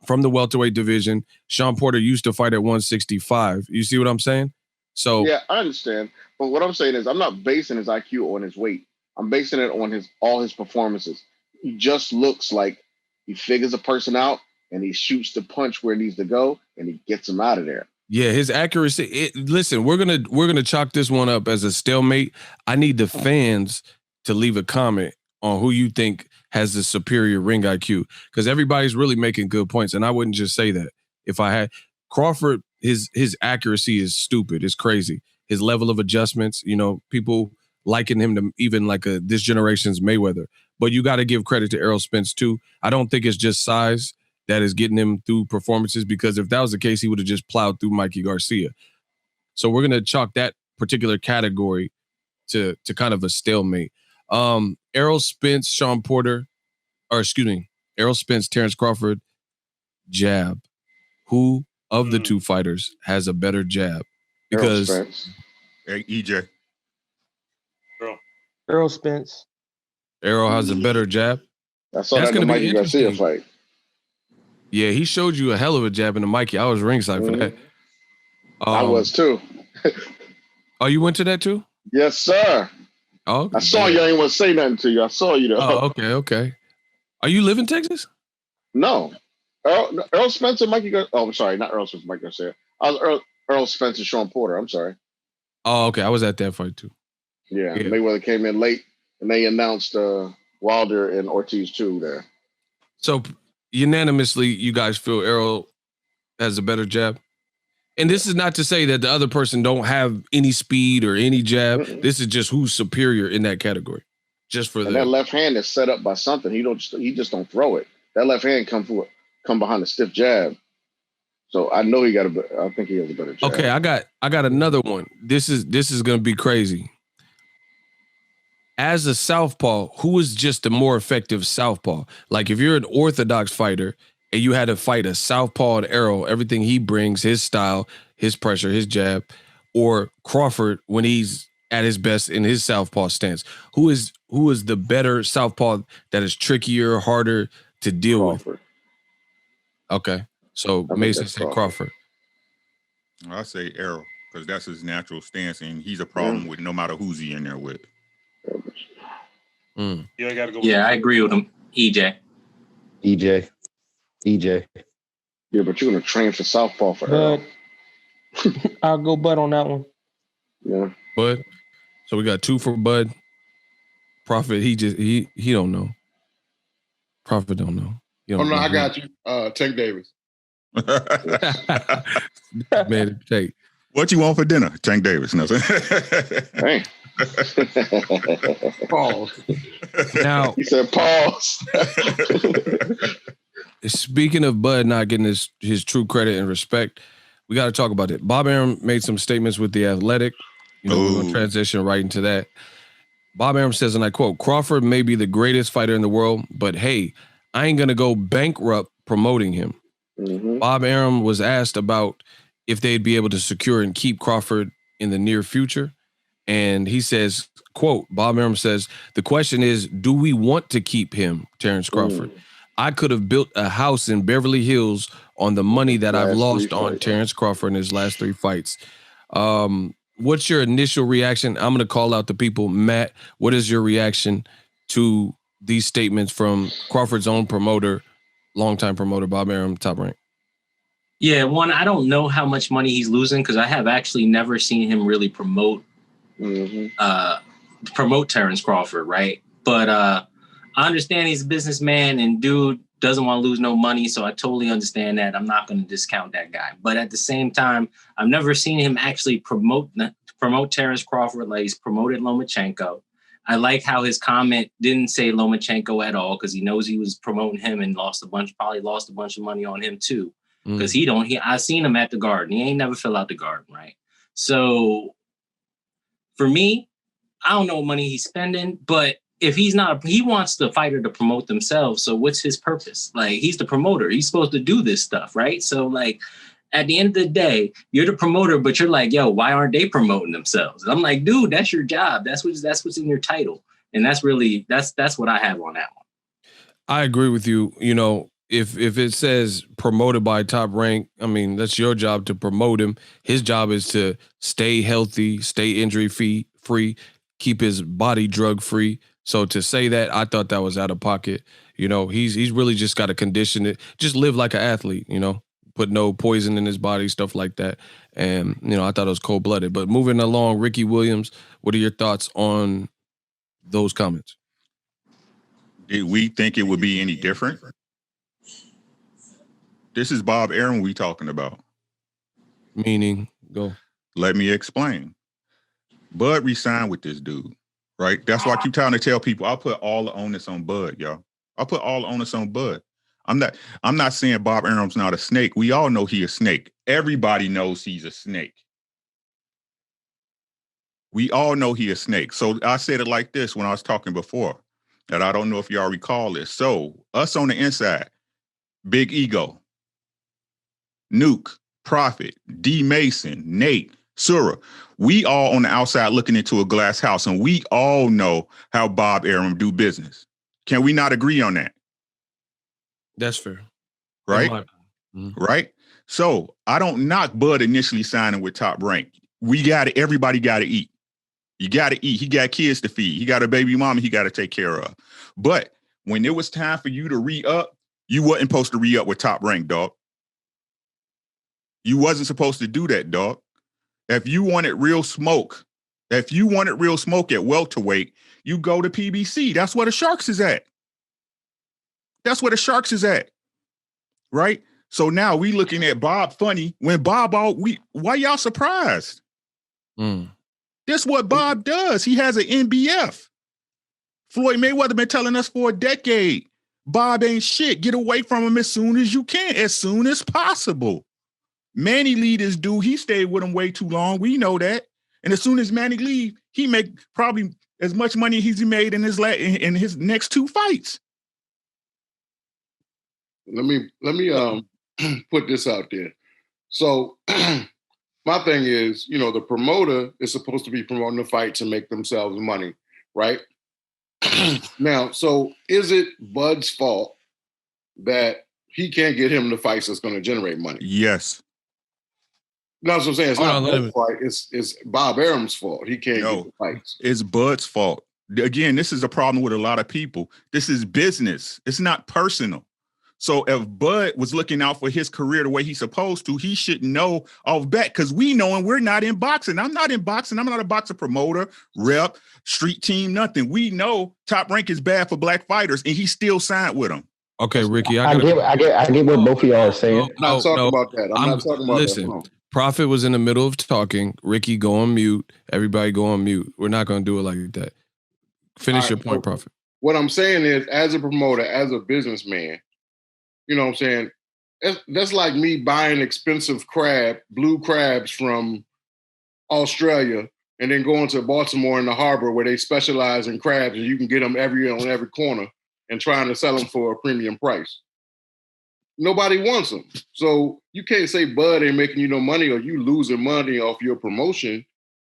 Speaker 2: from the welterweight division. Sean Porter used to fight at 165. You see what I'm saying? So
Speaker 8: yeah, I understand. But what I'm saying is I'm not basing his IQ on his weight. I'm basing it on all his performances. He just looks like he figures a person out and he shoots the punch where it needs to go and he gets him out of there.
Speaker 2: Yeah, his accuracy. Listen, we're gonna chalk this one up as a stalemate. I need the fans to leave a comment on who you think has the superior ring IQ, because everybody's really making good points, and I wouldn't just say that. If I had Crawford, his accuracy is stupid. It's crazy. His level of adjustments, people liken him to even like this generation's Mayweather. But you got to give credit to Errol Spence too. I don't think it's just size that is getting him through performances, because if that was the case, he would have just plowed through Mikey Garcia. So we're going to chalk that particular category to kind of a stalemate. Errol Spence, Errol Spence, Terence Crawford, jab. Who of the two fighters has a better jab? Because
Speaker 5: hey, EJ.
Speaker 7: Errol Spence.
Speaker 2: Errol has a better jab.
Speaker 8: That's that in the Mikey Garcia fight.
Speaker 2: Yeah, he showed you a hell of a jab in the Mikey. I was ringside for that.
Speaker 8: I was too.
Speaker 2: Oh, you went to that too?
Speaker 8: Yes, sir.
Speaker 2: Oh,
Speaker 8: I saw you. I didn't want to say nothing to you. I saw you though.
Speaker 2: Oh, okay. Are you live in Texas?
Speaker 8: No. Errol Spencer, Mikey Garcia. Oh, I'm sorry. Not Errol Spencer, Mikey Garcia. I was Errol Spencer, Sean Porter. I'm sorry.
Speaker 2: Oh, okay. I was at that fight too.
Speaker 8: Yeah. Mayweather came in late and they announced Wilder and Ortiz too there.
Speaker 2: So unanimously, you guys feel Errol has a better jab? And this is not to say that the other person don't have any speed or any jab. Mm-mm. This is just who's superior in that category. Just for
Speaker 8: that left hand is set up by something. He just don't throw it. That left hand come behind a stiff jab. So I know I think he has a better jab.
Speaker 2: Okay, I got another one. This is gonna be crazy. As a southpaw, who is just a more effective southpaw? Like if you're an orthodox fighter and you had to fight a southpaw and Errol, everything he brings, his style, his pressure, his jab, or Crawford when he's at his best in his southpaw stance, who is the better southpaw that is trickier, harder to deal
Speaker 8: Crawford.
Speaker 2: with? Okay, so Mason said Crawford.
Speaker 5: I say Errol because that's his natural stance, and he's a problem with no matter who's he in there with.
Speaker 3: Yeah, I gotta go.
Speaker 4: Yeah, I agree with him. EJ.
Speaker 6: Yeah, but you're gonna train for southpaw for Errol.
Speaker 7: I'll go Bud on that one.
Speaker 8: Yeah.
Speaker 2: Bud. So we got 2 for Bud. Prophet, he don't know. Prophet don't know.
Speaker 9: I got you. Tank Davis.
Speaker 2: Man, Tank.
Speaker 5: What you want for dinner? Tank Davis. No.
Speaker 8: Hey.
Speaker 9: Pause.
Speaker 2: Now
Speaker 8: he said pause.
Speaker 2: Speaking of Bud not getting his true credit and respect, we got to talk about it. Bob Arum made some statements with The Athletic. We're going to transition right into that. Bob Arum says, and I quote, "Crawford may be the greatest fighter in the world, but hey, I ain't going to go bankrupt promoting him." Mm-hmm. Bob Arum was asked about if they'd be able to secure and keep Crawford in the near future. And he says, quote, Bob Arum says, "The question is, do we want to keep him, Terence Crawford? I could have built a house in Beverly Hills on the money that I've lost on Terence Crawford in his last 3 fights." What's your initial reaction? I'm going to call out the people. Matt, what is your reaction to these statements from Crawford's own promoter, longtime promoter, Bob Arum, Top Rank?
Speaker 4: Yeah, one, I don't know how much money he's losing because I have actually never seen him really promote Terence Crawford, right? But I understand he's a businessman and dude doesn't want to lose no money, so I totally understand that. I'm not going to discount that guy. But at the same time, I've never seen him actually promote Terence Crawford like he's promoted Lomachenko. I like how his comment didn't say Lomachenko at all because he knows he was promoting him and probably lost a bunch of money on him too. Because I seen him at the Garden. He ain't never fill out the Garden, right? So for me, I don't know what money he's spending, but if he wants the fighter to promote themselves. So what's his purpose? Like, he's the promoter. He's supposed to do this stuff, right? So like, at the end of the day, you're the promoter, but you're like, yo, why aren't they promoting themselves? And I'm like, dude, that's your job. That's what's in your title. And that's what I have on that one.
Speaker 2: I agree with you. You know, if it says promoted by Top Rank, I mean, that's your job to promote him. His job is to stay healthy, stay injury free, keep his body drug free. So to say that, I thought that was out of pocket. You know, he's really just got to condition it, just live like an athlete, you know, put no poison in his body, stuff like that. And, you know, I thought it was cold-blooded. But moving along, Ricky Williams, what are your thoughts on those comments?
Speaker 5: Did we think it would be any different? This is Bob Arum we talking about.
Speaker 2: Meaning, go.
Speaker 5: Let me explain. Bud re-signed with this dude, right? That's why I keep trying to tell people I'll put all the onus on Bud, y'all. I'll put all the onus on Bud. I'm not saying Bob Arum's not a snake. We all know he's a snake. Everybody knows he's a snake. We all know he's a snake. So I said it like this when I was talking before, that I don't know if y'all recall this. So us on the inside, Big Ego, Nuke, Prophet, D. Mason, Nate, Surah, we all on the outside looking into a glass house, and we all know how Bob Arum do business. Can we not agree on that?
Speaker 2: That's fair.
Speaker 5: Right? Right? So I don't knock Bud initially signing with Top Rank. Everybody got to eat. You got to eat. He got kids to feed. He got a baby mama he got to take care of. But when it was time for you to re-up, you wasn't supposed to re-up with Top Rank, dog. You wasn't supposed to do that, dog. If you wanted real smoke at welterweight, you go to PBC. That's where the Sharks is at. Right? So now we looking at Bob funny when Bob why y'all surprised? That's what Bob does. He has an NBF. Floyd Mayweather been telling us for a decade, Bob ain't shit. Get away from him as soon as you can, as soon as possible. Manny lead his dude. He stayed with him way too long. We know that. And as soon as Manny leave, he make probably as much money as he made in his next 2 fights.
Speaker 9: Let me put this out there. So my thing is, you know, the promoter is supposed to be promoting the fights and make themselves money, right? Now, so is it Bud's fault that he can't get him the fights that's going to generate money?
Speaker 5: Yes.
Speaker 9: No, that's what I'm saying. It's not Bud's fault. It's Bob Arum's fault. He can't get the fights.
Speaker 5: It's Bud's fault. Again, this is a problem with a lot of people. This is business. It's not personal. So if Bud was looking out for his career the way he's supposed to, he should know off bat, because we know and we're not in boxing. I'm not in boxing. I'm not a boxer promoter, rep, street team, nothing. We know Top Rank is bad for black fighters, and he still signed with them.
Speaker 2: Okay, Ricky,
Speaker 6: I get what both of y'all are saying.
Speaker 9: I'm not talking about that. I'm not talking about
Speaker 2: listen,
Speaker 9: that.
Speaker 2: Prophet was in the middle of talking. Ricky, go on mute. Everybody go on mute. We're not going to do it like that. Finish your point, Prophet.
Speaker 9: What I'm saying is, as a promoter, as a businessman, you know what I'm saying? That's like me buying expensive blue crabs from Australia and then going to Baltimore in the harbor where they specialize in crabs and you can get them on every corner and trying to sell them for a premium price. Nobody wants them. So you can't say Bud ain't making you no money or you losing money off your promotion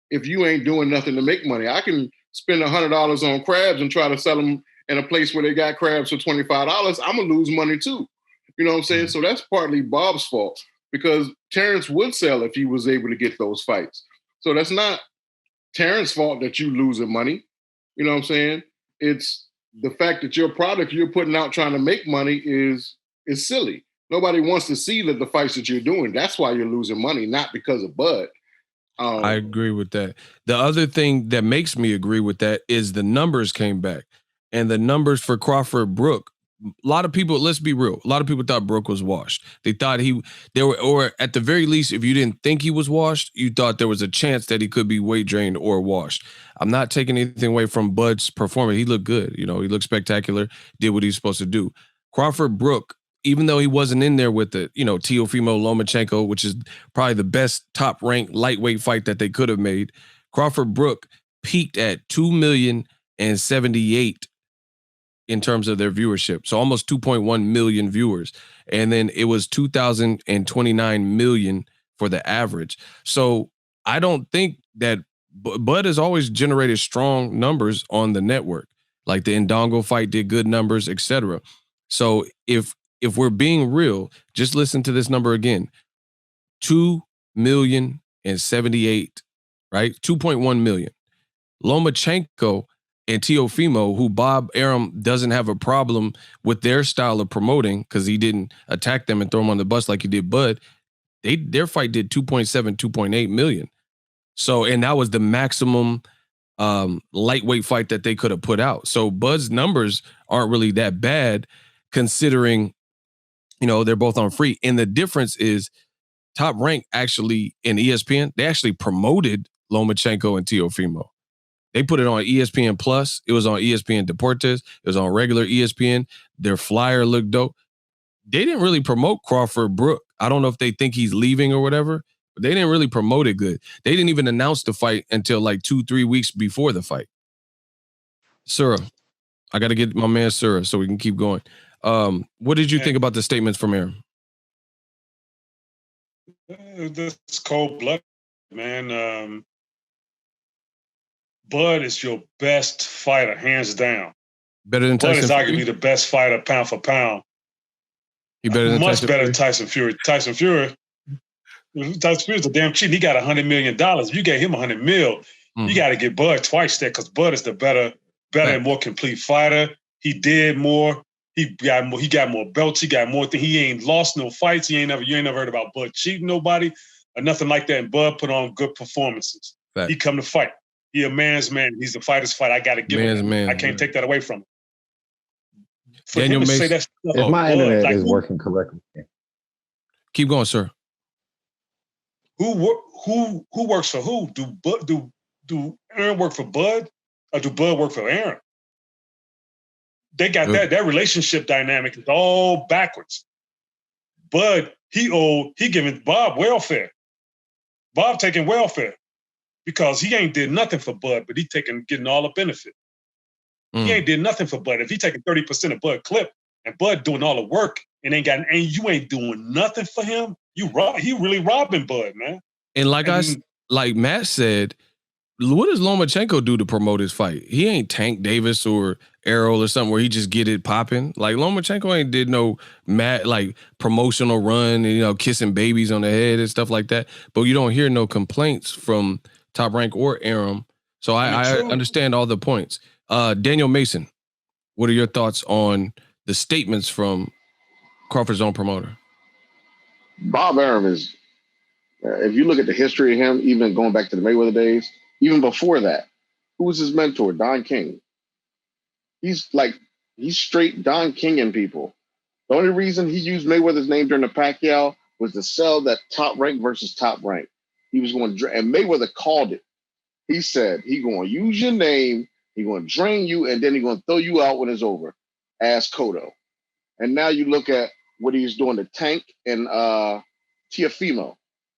Speaker 9: if you ain't doing nothing to make money. I can spend $100 on crabs and try to sell them in a place where they got crabs for $25. I'm going to lose money too. You know what I'm saying? So that's partly Bob's fault because Terence would sell if he was able to get those fights. So that's not Terence's fault that you losing money. You know what I'm saying? It's the fact that your product you're putting out trying to make money is silly. Nobody wants to see the fights that you're doing. That's why you're losing money, not because of Bud.
Speaker 2: I agree with that. The other thing that makes me agree with that is the numbers came back. And the numbers for Crawford-Brook, a lot of people, let's be real, a lot of people thought Brook was washed. They thought or at the very least, if you didn't think he was washed, you thought there was a chance that he could be weight drained or washed. I'm not taking anything away from Bud's performance. He looked good. You know, he looked spectacular, did what he's supposed to do. Crawford-Brook, even though he wasn't in there with the, Teofimo Lomachenko, which is probably the best top-ranked lightweight fight that they could have made, Crawford-Brook peaked at 2,078,000 in terms of their viewership. So almost 2.1 million viewers. And then it was 2,029 million for the average. So I don't think that Bud has always generated strong numbers on the network. Like the Ndongo fight did good numbers, etc. So if we're being real, just listen to this number again. 2,078,000, right? 2.1 million. Lomachenko and Teofimo, who Bob Arum doesn't have a problem with their style of promoting because he didn't attack them and throw them on the bus like he did Bud, their fight did 2.7, 2.8 million. So, and that was the maximum lightweight fight that they could have put out. So Bud's numbers aren't really that bad considering, they're both on free. And the difference is Top Rank actually in ESPN, they actually promoted Lomachenko and Teofimo. They put it on ESPN Plus. It was on ESPN Deportes. It was on regular ESPN. Their flyer looked dope. They didn't really promote Crawford-Brook. I don't know if they think he's leaving or whatever, but they didn't really promote it good. They didn't even announce the fight until like 2-3 weeks before the fight. Surah, I got to get my man Surah so we can keep going. What did you think about the statements from Arum?
Speaker 3: This cold-blooded, man. Bud is your best fighter, hands down.
Speaker 2: Better than Tyson Fury?
Speaker 3: Bud is arguably the best fighter, pound for pound.
Speaker 2: He better than
Speaker 3: much better than Tyson Fury. Tyson Fury's a damn cheat. He got $100 million. If you gave him $100 million, you got to get Bud twice that because Bud is the better and more complete fighter. He did more. He got more belts. He got more things. He ain't lost no fights. You ain't never heard about Bud cheating nobody or nothing like that. And Bud put on good performances. Fact. He come to fight. He a man's man. He's a fighter's fight. I got to give him that. I can't take that away from him. For
Speaker 2: Daniel
Speaker 3: him to
Speaker 2: Mason.
Speaker 3: say that stuff,
Speaker 6: if my internet is working correctly.
Speaker 2: Keep going, sir.
Speaker 3: Who works for who? Do Aaron work for Bud or do Bud work for Aaron? They got that relationship dynamic is all backwards. Bud, he giving Bob welfare. Bob taking welfare because he ain't did nothing for Bud, but he getting all the benefit. He ain't did nothing for Bud. If he taking 30% of Bud clip and Bud doing all the work and you ain't doing nothing for him, he really robbing Bud, man.
Speaker 2: And like Matt said, what does Lomachenko do to promote his fight? He ain't Tank Davis or Errol or something where he just get it popping. Like Lomachenko ain't did no promotional run and kissing babies on the head and stuff like that. But you don't hear no complaints from Top Rank or Arum. So I understand all the points. Daniel Mason, what are your thoughts on the statements from Crawford's own promoter?
Speaker 8: Bob Arum is, if you look at the history of him, even going back to the Mayweather days, even before that, who was his mentor? Don King. He's straight Don King and people. The only reason he used Mayweather's name during the Pacquiao was to sell that top rank versus top rank. He was going to, and Mayweather called it. He said, he going to use your name, he going to drain you, and then he going to throw you out when it's over. Ask Cotto. And now you look at what he's doing to Tank and Teofimo.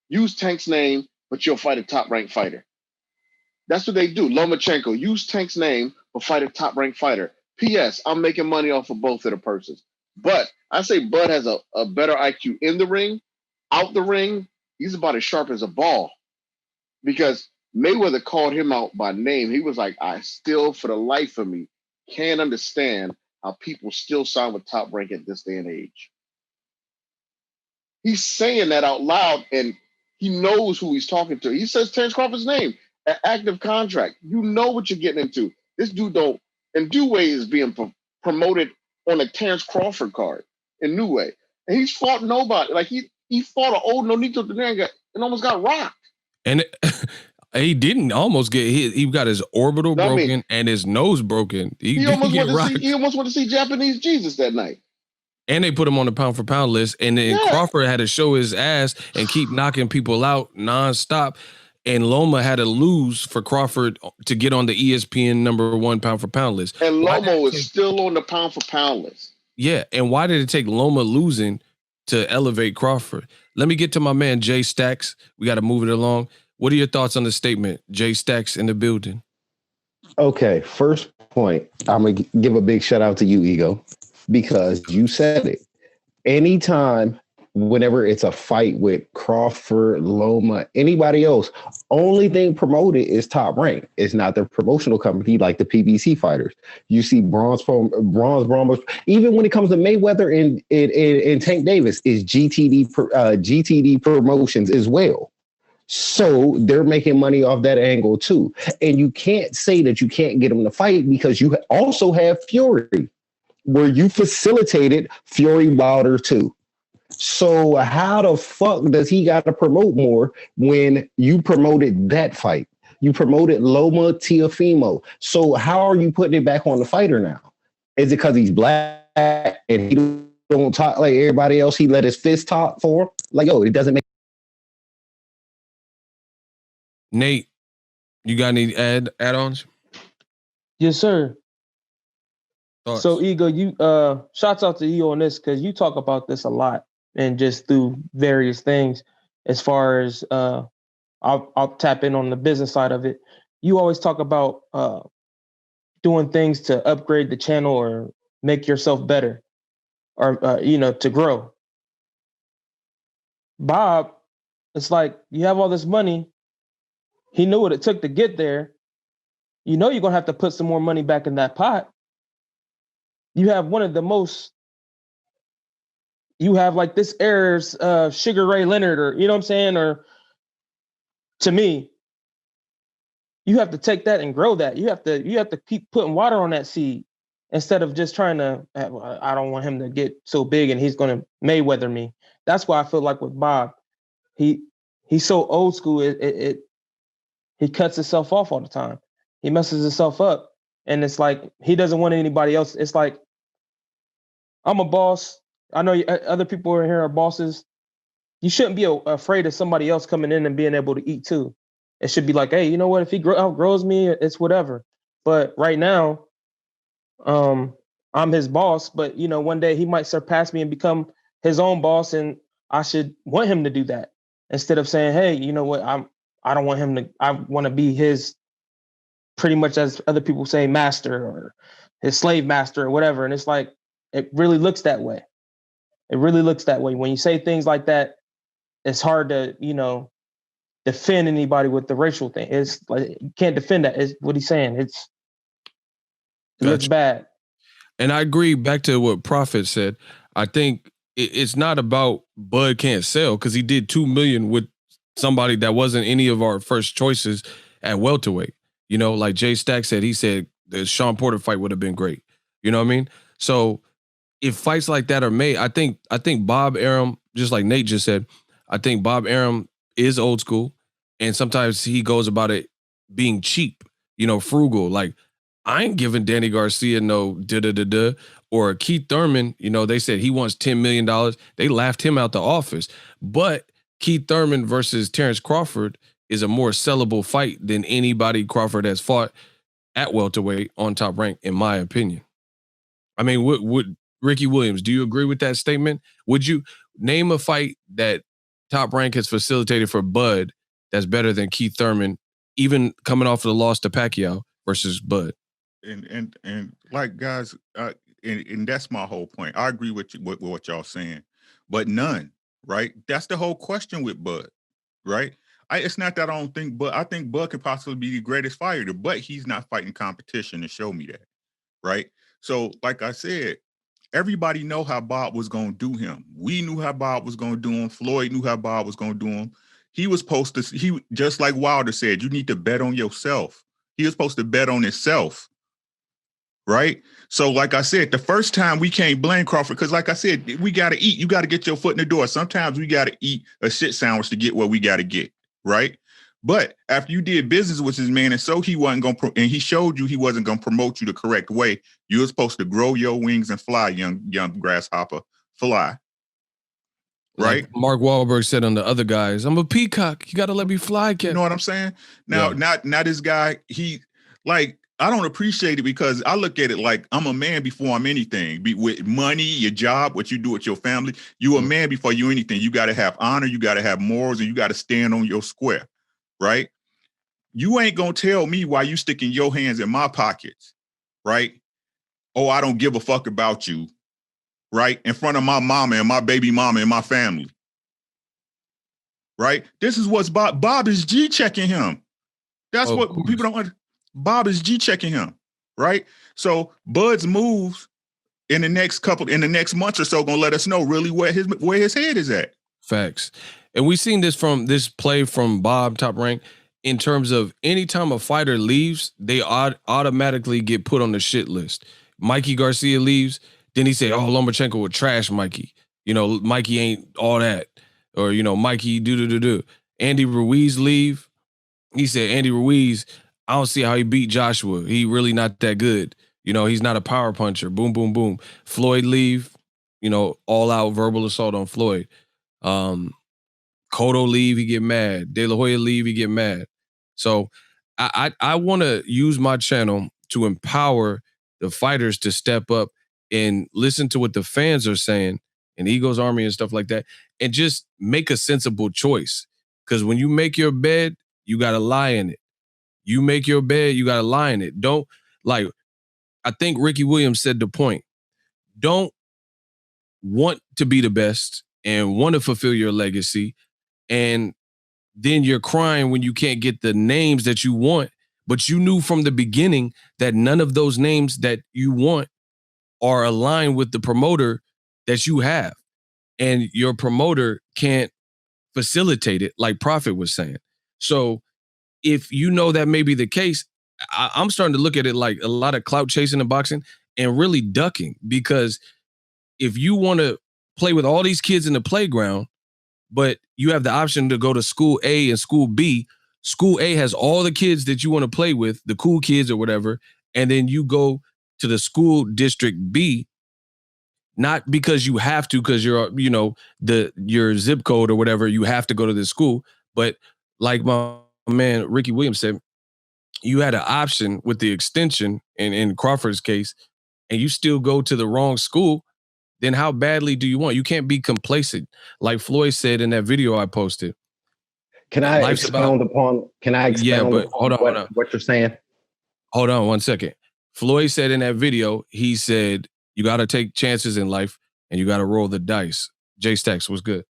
Speaker 8: Use Tank's name, but you'll fight a top-ranked fighter. That's what they do. Lomachenko, use Tank's name, but fight a top-ranked fighter. P.S. I'm making money off of both of the persons. But I say Bud has a better IQ in the ring. Out the ring, he's about as sharp as a ball. Because Mayweather called him out by name. He was like, I still, for the life of me, can't understand how people still sign with Top Rank at this day and age. He's saying that out loud, and he knows who he's talking to. He says Terence Crawford's name, an active contract. You know what you're getting into. This dude don't, and Dewey is being promoted on a Terence Crawford card in New Way. And he's fought nobody. Like he fought an old Nonito Denanga and almost got rocked.
Speaker 2: And he didn't almost get hit. He got his orbital broken and his nose broken. He almost
Speaker 8: went to see Japanese Jesus that night.
Speaker 2: And they put him on the pound for pound list. And then Crawford had to show his ass and keep knocking people out nonstop. And Loma had to lose for Crawford to get on the ESPN #1 pound for pound list.
Speaker 8: And Loma is still on the pound for pound list.
Speaker 2: Yeah. And why did it take Loma losing to elevate Crawford? Let me get to my man, Jay Stacks. We got to move it along. What are your thoughts on the statement? Jay Stacks in the building.
Speaker 6: Okay, first point, I'm going to give a big shout out to you, Ego, because you said it. Anytime, whenever it's a fight with Crawford, Loma, anybody else, only thing promoted is Top Rank. It's not the promotional company like the PBC fighters. You see bronze, even when it comes to Mayweather and Tank Davis, is GTD Promotions as well. So they're making money off that angle too. And you can't say that you can't get them to fight because you also have Fury, where you facilitated Fury Wilder too. So how the fuck does he got to promote more when you promoted that fight? You promoted Loma Teofimo. So how are you putting it back on the fighter now? Is it because he's black and he don't talk like everybody else? He let his fist talk for him? Like, it doesn't make.
Speaker 2: Nate, you got any add-ons?
Speaker 7: Yes, sir.
Speaker 2: Thoughts?
Speaker 7: So, Ego, you shouts out to you on this because you talk about this a lot and just through various things. As far as I'll tap in on the business side of it. You always talk about doing things to upgrade the channel or make yourself better, or to grow. Bob, it's like you have all this money. He knew what it took to get there. You know you're going to have to put some more money back in that pot. You have one of the most, you have like this era's Sugar Ray Leonard, or, you know what I'm saying? Or to me, you have to take that and grow that. You have to keep putting water on that seed instead of just trying to, I don't want him to get so big and he's going to Mayweather me. That's why I feel like with Bob, he's so old school. He cuts himself off all the time. He messes himself up. And it's like, he doesn't want anybody else. It's like, I'm a boss. I know other people in here are bosses. You shouldn't be afraid of somebody else coming in and being able to eat too. It should be like, hey, you know what? If he outgrows me, it's whatever. But right now, I'm his boss. But, one day he might surpass me and become his own boss. And I should want him to do that instead of saying, hey, you know what? I don't want him to, I want to be his, pretty much as other people say, master or his slave master or whatever. And it's like, it really looks that way. It really looks that way. When you say things like that, it's hard to, defend anybody with the racial thing. It's like, you can't defend that. It's what he's saying. It looks bad.
Speaker 2: And I agree, back to what Prophet said. I think it's not about Bud can't sell, because he did $2 million with somebody that wasn't any of our first choices at welterweight. Like Jay Stack said, he said the Sean Porter fight would have been great. You know what I mean? So if fights like that are made, I think Bob Arum, just like Nate just said, I think Bob Arum is old school, and sometimes he goes about it being cheap, frugal. Like, I ain't giving Danny Garcia no da-da-da-da. Or Keith Thurman, they said he wants $10 million. They laughed him out the office. But Keith Thurman versus Terence Crawford is a more sellable fight than anybody Crawford has fought at welterweight on Top Rank, in my opinion. I mean, would Ricky Williams, do you agree with that statement? Would you name a fight that Top Rank has facilitated for Bud that's better than Keith Thurman, even coming off of the loss to Pacquiao versus Bud?
Speaker 5: And like, guys, and that's my whole point. I agree with what y'all saying, but none, right? That's the whole question with Bud, right? It's not that I don't think Bud. I think Bud could possibly be the greatest fighter, but he's not fighting competition to show me that, right? So, like I said, everybody know how Bob was going to do him. We knew how Bob was going to do him. Floyd knew how Bob was going to do him. He was supposed to, just like Wilder said, you need to bet on yourself. He was supposed to bet on himself, right? So, like I said, the first time we can't blame Crawford, because like I said, we got to eat. You got to get your foot in the door. Sometimes we got to eat a shit sandwich to get what we got to get, right? But after you did business with this man, and so he wasn't going to, and he showed you he wasn't going to promote you the correct way, you were supposed to grow your wings and fly, young grasshopper, fly. Right?
Speaker 2: Like Mark Wahlberg said on The Other Guys, I'm a peacock. You got to let me fly, Kevin.
Speaker 5: You know what I'm saying? Now, not this guy. He, like, I don't appreciate it because I look at it like I'm a man before I'm anything. With money, your job, what you do with your family, you a man before you anything. You got to have honor, you got to have morals, and you got to stand on your square, right? You ain't going to tell me why you sticking your hands in my pockets, right? Oh, I don't give a fuck about you, right? In front of my mama and my baby mama and my family, right? This is what's Bob is G-checking him. That's what people don't understand. Bob is G-checking him, right? So Bud's moves in the next month or so gonna let us know really where his head is at.
Speaker 2: Facts. And we've seen this play from Bob Top Rank in terms of anytime a fighter leaves, they automatically get put on the shit list. Mikey Garcia leaves, then he said, oh, Lomachenko would trash Mikey. Mikey ain't all that. Or, Mikey do. Andy Ruiz leave. He said, Andy Ruiz, I don't see how he beat Joshua. He really not that good. He's not a power puncher. Boom, boom, boom. Floyd leave, all out verbal assault on Floyd. Cotto leave, he get mad. De La Hoya leave, he get mad. So I want to use my channel to empower the fighters to step up and listen to what the fans are saying and Eagles Army and stuff like that, and just make a sensible choice. Because when you make your bed, you got to lie in it. You make your bed, you got to lie in it. Don't, like, I think Ricky Williams said the point. Don't want to be the best and want to fulfill your legacy, and then you're crying when you can't get the names that you want, but you knew from the beginning that none of those names that you want are aligned with the promoter that you have. And your promoter can't facilitate it, like Prophet was saying. So if you know that may be the case, I'm starting to look at it like a lot of clout chasing in boxing and really ducking, because if you want to play with all these kids in the playground, but you have the option to go to school A and school B, school A has all the kids that you want to play with, the cool kids or whatever, and then you go to the school district B, not because you have to, because you're, your zip code or whatever, you have to go to this school, but like my man Ricky Williams said, you had an option with the extension in Crawford's case, and you still go to the wrong school, then how badly do you want? You can't be complacent. Like Floyd said in that video I posted.
Speaker 6: Can I expound upon what you're saying?
Speaker 2: Hold on 1 second. Floyd said in that video, he said, you got to take chances in life and you got to roll the dice. Jay Stacks was good.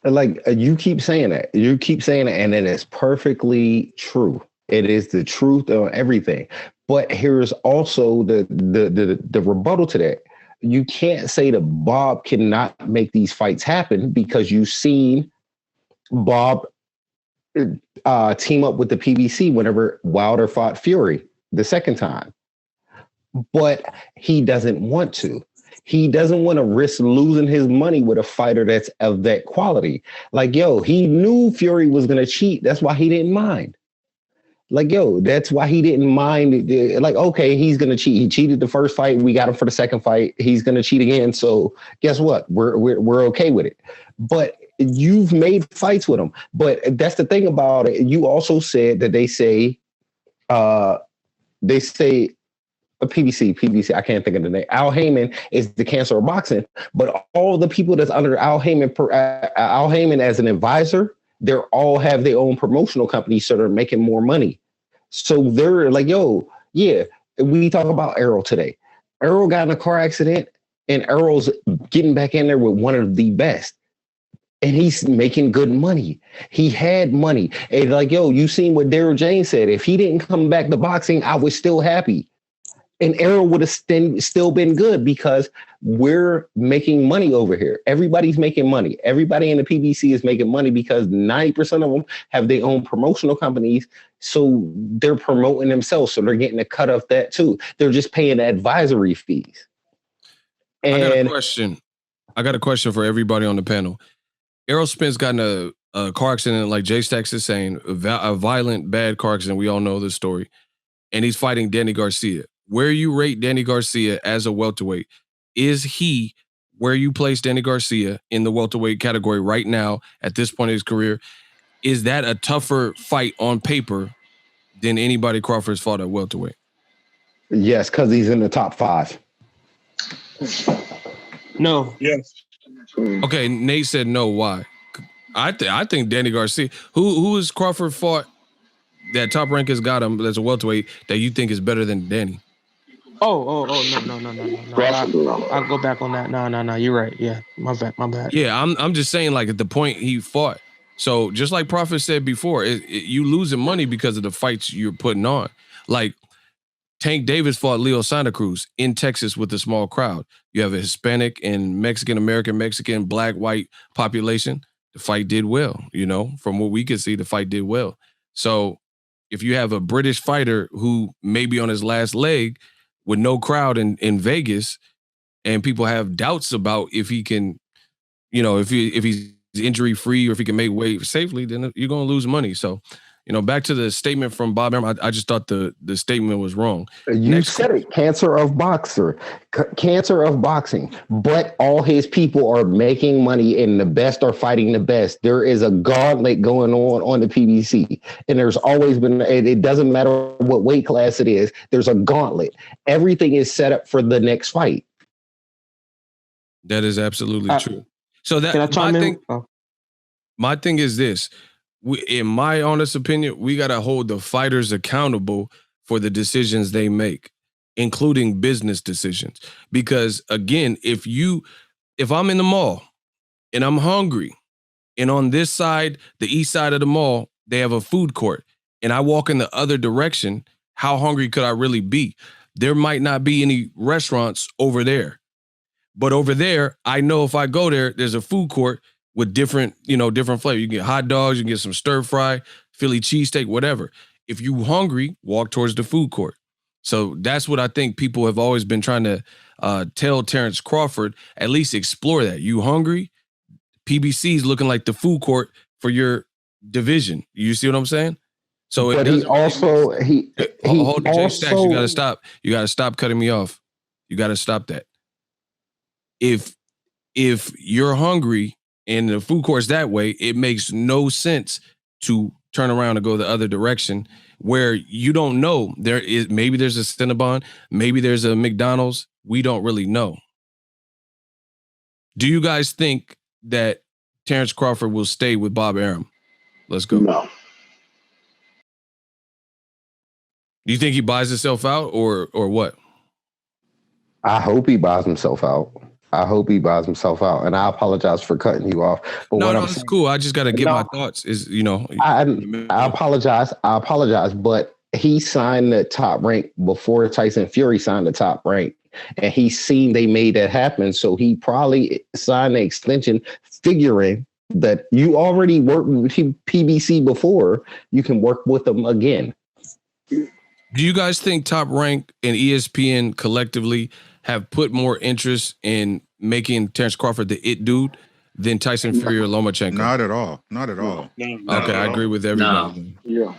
Speaker 6: Like, you keep saying that. You keep saying it, and it is perfectly true. It is the truth on everything. But here's also the rebuttal to that. You can't say that Bob cannot make these fights happen because you've seen Bob team up with the PBC whenever Wilder fought Fury the second time. But he doesn't want to. He doesn't want to risk losing his money with a fighter that's of that quality. Like, yo, he knew Fury was going to cheat. That's why he didn't mind. Like, yo, that's why he didn't mind. Like, okay, he's going to cheat. He cheated the first fight. We got him for the second fight. He's going to cheat again. So guess what? We're okay with it. But you've made fights with him. But that's the thing about it. You also said that they say PBC, I can't think of the name. Al Heyman is the cancer of boxing, but all the people that's under Al Heyman as an advisor, they're all have their own promotional companies, so they're making more money. So they're like, yo, yeah, we talk about Errol today. Errol got in a car accident, and Errol's getting back in there with one of the best. And he's making good money. He had money. And like, yo, you seen what Daryl James said. If he didn't come back to boxing, I was still happy. And Errol would have still been good because we're making money over here. Everybody's making money. Everybody in the PBC is making money because 90% of them have their own promotional companies. So they're promoting themselves. So they're getting a cut of that too. They're just paying advisory fees. And
Speaker 2: I got a question for everybody on the panel. Errol Spence got in a car accident, like Jay Stacks is saying, a violent, bad car accident. We all know this story. And he's fighting Danny Garcia. Where you rate Danny Garcia as a welterweight? Is he where you place Danny Garcia in the welterweight category right now at this point in his career? Is that a tougher fight on paper than anybody Crawford's fought at welterweight?
Speaker 6: Yes, because he's in the top 5.
Speaker 7: No.
Speaker 3: Yes.
Speaker 2: Okay, Nate said no. Why? I think Danny Garcia. Who has Crawford fought that Top Rank has got him that's a welterweight that you think is better than Danny?
Speaker 7: No. I'll go back on that. No. You're right. Yeah, my bad.
Speaker 2: Yeah, I'm just saying, like, at the point he fought. So just like Prophet said before, you losing money because of the fights you're putting on. Like Tank Davis fought Leo Santa Cruz in Texas with a small crowd. You have a Hispanic and Mexican, black, white population. The fight did well, from what we could see, the fight did well. So if you have a British fighter who may be on his last leg with no crowd in Vegas, and people have doubts about if he can, if he's injury free or if he can make weight safely, then you're going to lose money. So, back to the statement from Bob Arum, I just thought the statement was wrong.
Speaker 6: You said it, cancer of boxing. But all his people are making money and the best are fighting the best. There is a gauntlet going on the PBC. And there's always been, it doesn't matter what weight class it is, there's a gauntlet. Everything is set up for the next fight.
Speaker 2: That is absolutely true. So that my thing is this. In my honest opinion, we got to hold the fighters accountable for the decisions they make, including business decisions. Because again, if I'm in the mall and I'm hungry, and on this side, the east side of the mall, they have a food court, and I walk in the other direction, how hungry could I really be? There might not be any restaurants over there. But over there, I know if I go there, there's a food court with different flavors. You can get hot dogs, you can get some stir fry, Philly cheesesteak, whatever. If you hungry, walk towards the food court. So that's what I think people have always been trying to tell Terence Crawford, at least explore that. You hungry? PBC is looking like the food court for your division. You see what I'm saying? So
Speaker 6: but he also
Speaker 2: hold the J Stacks. You gotta stop. You gotta stop cutting me off. You gotta stop that. If you're hungry and the food court's that way, it makes no sense to turn around and go the other direction where you don't know. Maybe there's a Cinnabon, maybe there's a McDonald's. We don't really know. Do you guys think that Terence Crawford will stay with Bob Arum? Let's go.
Speaker 8: No.
Speaker 2: Do you think he buys himself out or what?
Speaker 6: I hope he buys himself out. And I apologize for cutting you off. But
Speaker 2: no, it's cool. I just got to get my thoughts.
Speaker 6: I apologize. But he signed the Top Rank before Tyson Fury signed the Top Rank, and he's seen they made that happen. So he probably signed the extension, figuring that you already worked with PBC before, you can work with them again.
Speaker 2: Do you guys think Top Rank and ESPN collectively have put more interest in making Terence Crawford the it dude than Tyson Fury or Lomachenko?
Speaker 5: Not at all. Not at all.
Speaker 2: Okay, I agree with everybody.
Speaker 8: Yeah.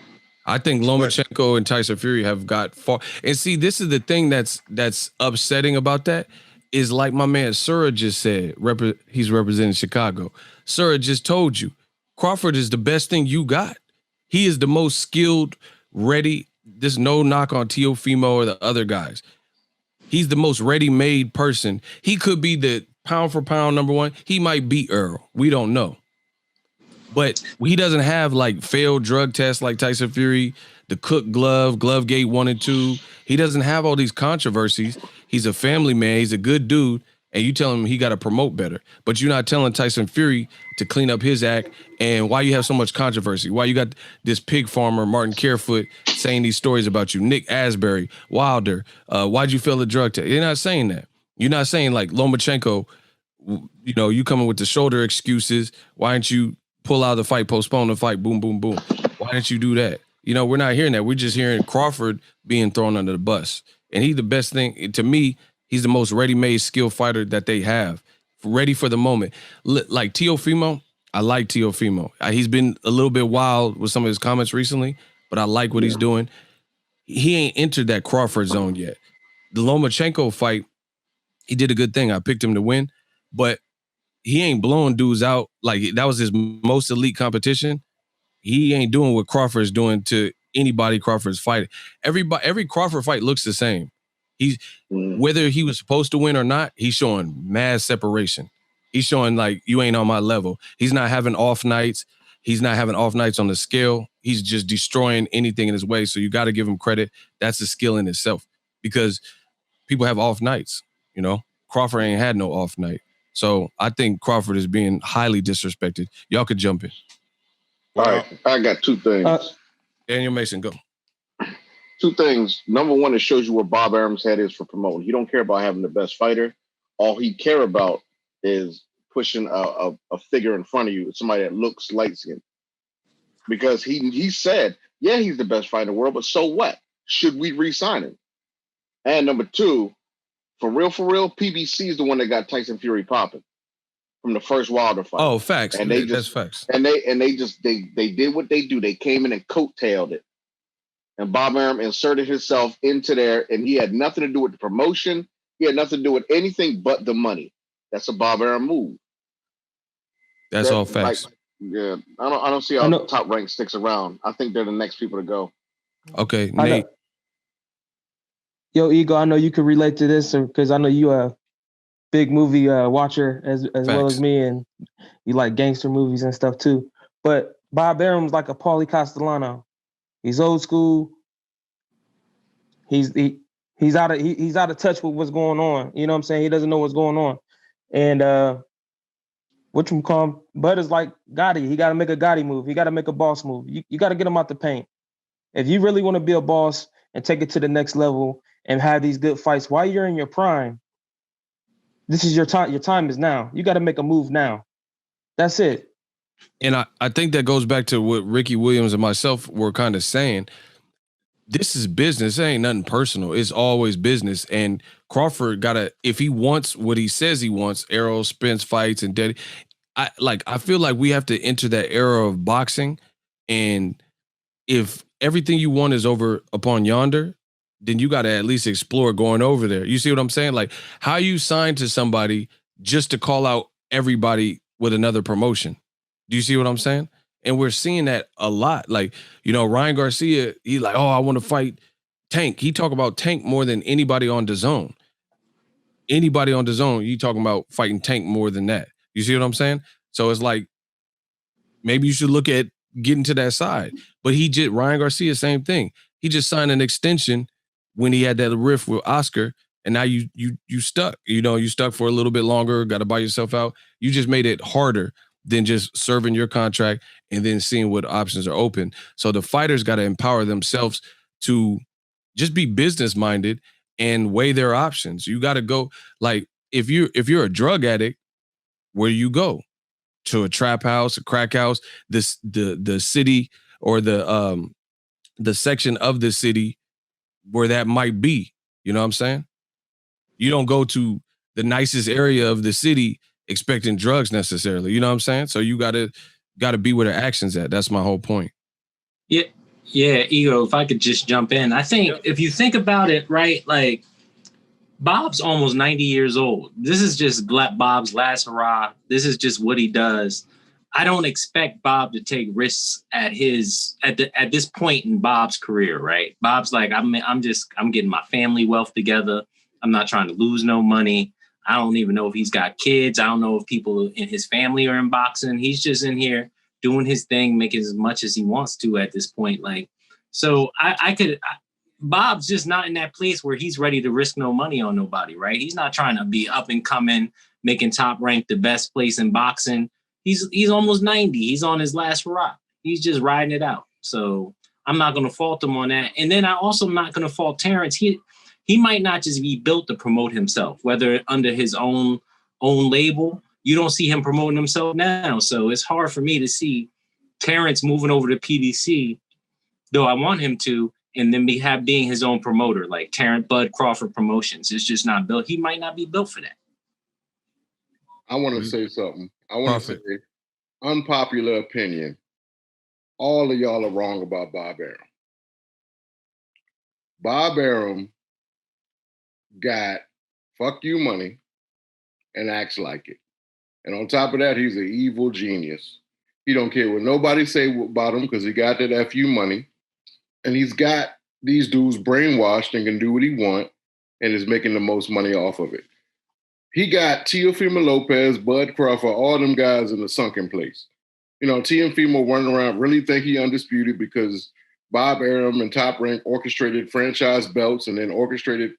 Speaker 2: I think Lomachenko and Tyson Fury have got far. And see, this is the thing that's upsetting about that is like my man Sura just said, he's representing Chicago. Sura just told you, Crawford is the best thing you got. He is the most skilled, ready. There's no knock on Teofimo or the other guys. He's the most ready-made person. He could be the pound for pound number one. He might beat Errol. We don't know. But he doesn't have like failed drug tests like Tyson Fury, the Cook glove gate 1 and 2. He doesn't have all these controversies. He's a family man. He's a good dude. And you tell him he got to promote better. But you're not telling Tyson Fury to clean up his act. And why you have so much controversy? Why you got this pig farmer, Martin Carefoot, saying these stories about you? Nick Asbury, Wilder. Why'd you fail the drug test? You're not saying that. You're not saying like Lomachenko, you know, you coming with the shoulder excuses. Why didn't you pull out the fight, postpone the fight, boom, boom, boom? Why didn't you do that? You know, we're not hearing that. We're just hearing Crawford being thrown under the bus. And he's the best thing. To me, he's the most ready-made skill fighter that they have. Ready for the moment. Like Teofimo, I like Teofimo. He's been a little bit wild with some of his comments recently, but I like what he's doing. He ain't entered that Crawford zone yet. The Lomachenko fight, he did a good thing. I picked him to win, but he ain't blowing dudes out. Like, that was his most elite competition. He ain't doing what Crawford's doing to anybody Crawford's fighting. Every Crawford fight looks the same. Whether he was supposed to win or not, he's showing mad separation. He's showing like, you ain't on my level. He's not having off nights. He's not having off nights on the scale. He's just destroying anything in his way. So you got to give him credit. That's a skill in itself, because people have off nights. You know, Crawford ain't had no off night. So I think Crawford is being highly disrespected. Y'all could jump in.
Speaker 8: All right, I got two things.
Speaker 2: Daniel Mason, go.
Speaker 8: Two things. Number one, it shows you where Bob Arum's head is for promoting. He don't care about having the best fighter. All he care about is pushing a figure in front of you, somebody that looks light-skinned. Because he said, yeah, he's the best fighter in the world, but so what? Should we re-sign him? And number two, for real, PBC is the one that got Tyson Fury popping from the first Wilder fight.
Speaker 2: Oh, facts.
Speaker 8: And that's facts. And they did what they do. They came in and coattailed it. And Bob Arum inserted himself into there, and he had nothing to do with the promotion. He had nothing to do with anything but the money. That's a Bob Arum move.
Speaker 2: That's all facts.
Speaker 8: Like, yeah, I don't see how the top rank sticks around. I think they're the next people to go.
Speaker 2: Okay, Nate.
Speaker 7: Yo, Ego, I know you can relate to this because I know you a big movie watcher as well as me, and you like gangster movies and stuff too. But Bob Arum's like a Paulie Castellano. He's old school. He's out of touch with what's going on. You know what I'm saying? He doesn't know what's going on. And whatchamacallit, Bud is like Gotti. He got to make a Gotti move. He got to make a boss move. You got to get him out the paint. If you really want to be a boss and take it to the next level and have these good fights while you're in your prime, this is your time. Your time is now. You got to make a move now. That's it.
Speaker 2: And I think that goes back to what Ricky Williams and myself were kind of saying. This is business. It ain't nothing personal. It's always business. And Crawford if he wants what he says he wants, Errol, Spence fights and Daddy, I feel like we have to enter that era of boxing. And if everything you want is over upon yonder, then you got to at least explore going over there. You see what I'm saying? Like, how you sign to somebody just to call out everybody with another promotion. Do you see what I'm saying? And we're seeing that a lot. Like, you know, Ryan Garcia, he's like, oh, I want to fight Tank. He talk about Tank more than anybody on DAZN. Anybody on DAZN, you talking about fighting Tank more than that. You see what I'm saying? So it's like, maybe you should look at getting to that side. But Ryan Garcia, same thing. He just signed an extension when he had that riff with Oscar, and now you stuck. You know, you stuck for a little bit longer, got to buy yourself out. You just made it harder than just serving your contract and then seeing what options are open. So the fighters got to empower themselves to just be business-minded and weigh their options. You got to go, like, if you're a drug addict, where do you go? To a trap house, a crack house, the city or the section of the city where that might be. You know what I'm saying? You don't go to the nicest area of the city expecting drugs necessarily. You know what I'm saying? So you gotta be where the action's at. That's my whole point.
Speaker 4: Yeah, Ego, if I could just jump in. I think if you think about it, right, like Bob's almost 90 years old. This is just Bob's last hurrah. This is just what he does. I don't expect Bob to take risks at this point in Bob's career, right? Bob's like, I'm getting my family wealth together. I'm not trying to lose no money. I don't even know if he's got kids. I don't know if people in his family are in boxing. He's just in here doing his thing, making as much as he wants to at this point. Like, so Bob's just not in that place where he's ready to risk no money on nobody, right? He's not trying to be up and coming, making Top Rank the best place in boxing. He's almost 90. He's on his last hurrah. He's just riding it out. So I'm not going to fault him on that. And then I also am not going to fault Terence. He might not just be built to promote himself, whether under his own label. You don't see him promoting himself now. So it's hard for me to see Terence moving over to PDC, though I want him to, and then being his own promoter, like Terence Bud Crawford Promotions. It's just not built. He might not be built for that.
Speaker 9: I want to say something. I want to say, unpopular opinion. All of y'all are wrong about Bob Arum. Bob Arum got fuck you money and acts like it. And on top of that, he's an evil genius. He don't care what nobody say about him because he got that FU money. And he's got these dudes brainwashed and can do what he want and is making the most money off of it. He got Teofimo Lopez, Bud Crawford, all them guys in the sunken place. You know, Teofimo running around really think he undisputed because Bob Arum and Top Rank orchestrated franchise belts and then orchestrated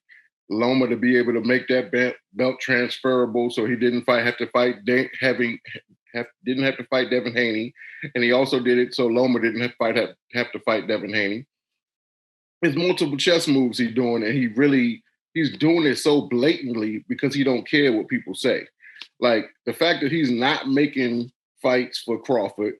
Speaker 9: Loma to be able to make that belt transferable so he didn't have to fight Devin Haney. And he also did it so Loma didn't have to fight Devin Haney. There's multiple chess moves he's doing, and he's doing it so blatantly because he don't care what people say. Like the fact that he's not making fights for Crawford,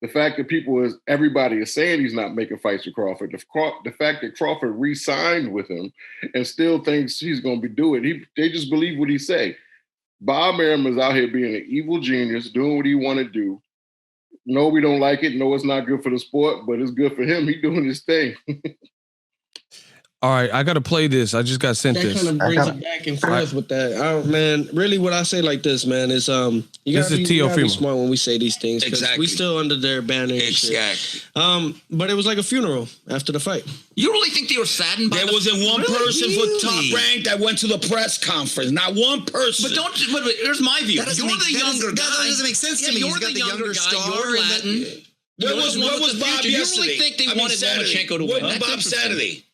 Speaker 9: the fact that everybody is saying he's not making fights for Crawford, the fact that Crawford re-signed with him and still thinks he's going to be doing it, they just believe what he say. Bob Arum is out here being an evil genius, doing what he want to do. No, we don't like it. No, it's not good for the sport, but it's good for him. He's doing his thing.
Speaker 2: All right, I got to play this. I just got sent this.
Speaker 10: That kind of brings it back and forth with that. Man, really what I say like this, man, is you got to be smart when we say these things. Exactly. We still under their banner and shit. But it was like a funeral after the fight.
Speaker 11: You really think they were saddened by
Speaker 12: There wasn't one person for Top Rank that went to the press conference. Not one person.
Speaker 11: But here's my view.
Speaker 13: You're the younger guy. That doesn't make sense to me.
Speaker 11: You're the younger star. You're Latin.
Speaker 12: Where was Bob yesterday?
Speaker 11: You really think they wanted Lomachenko to win?
Speaker 12: Where was Bob Saturday?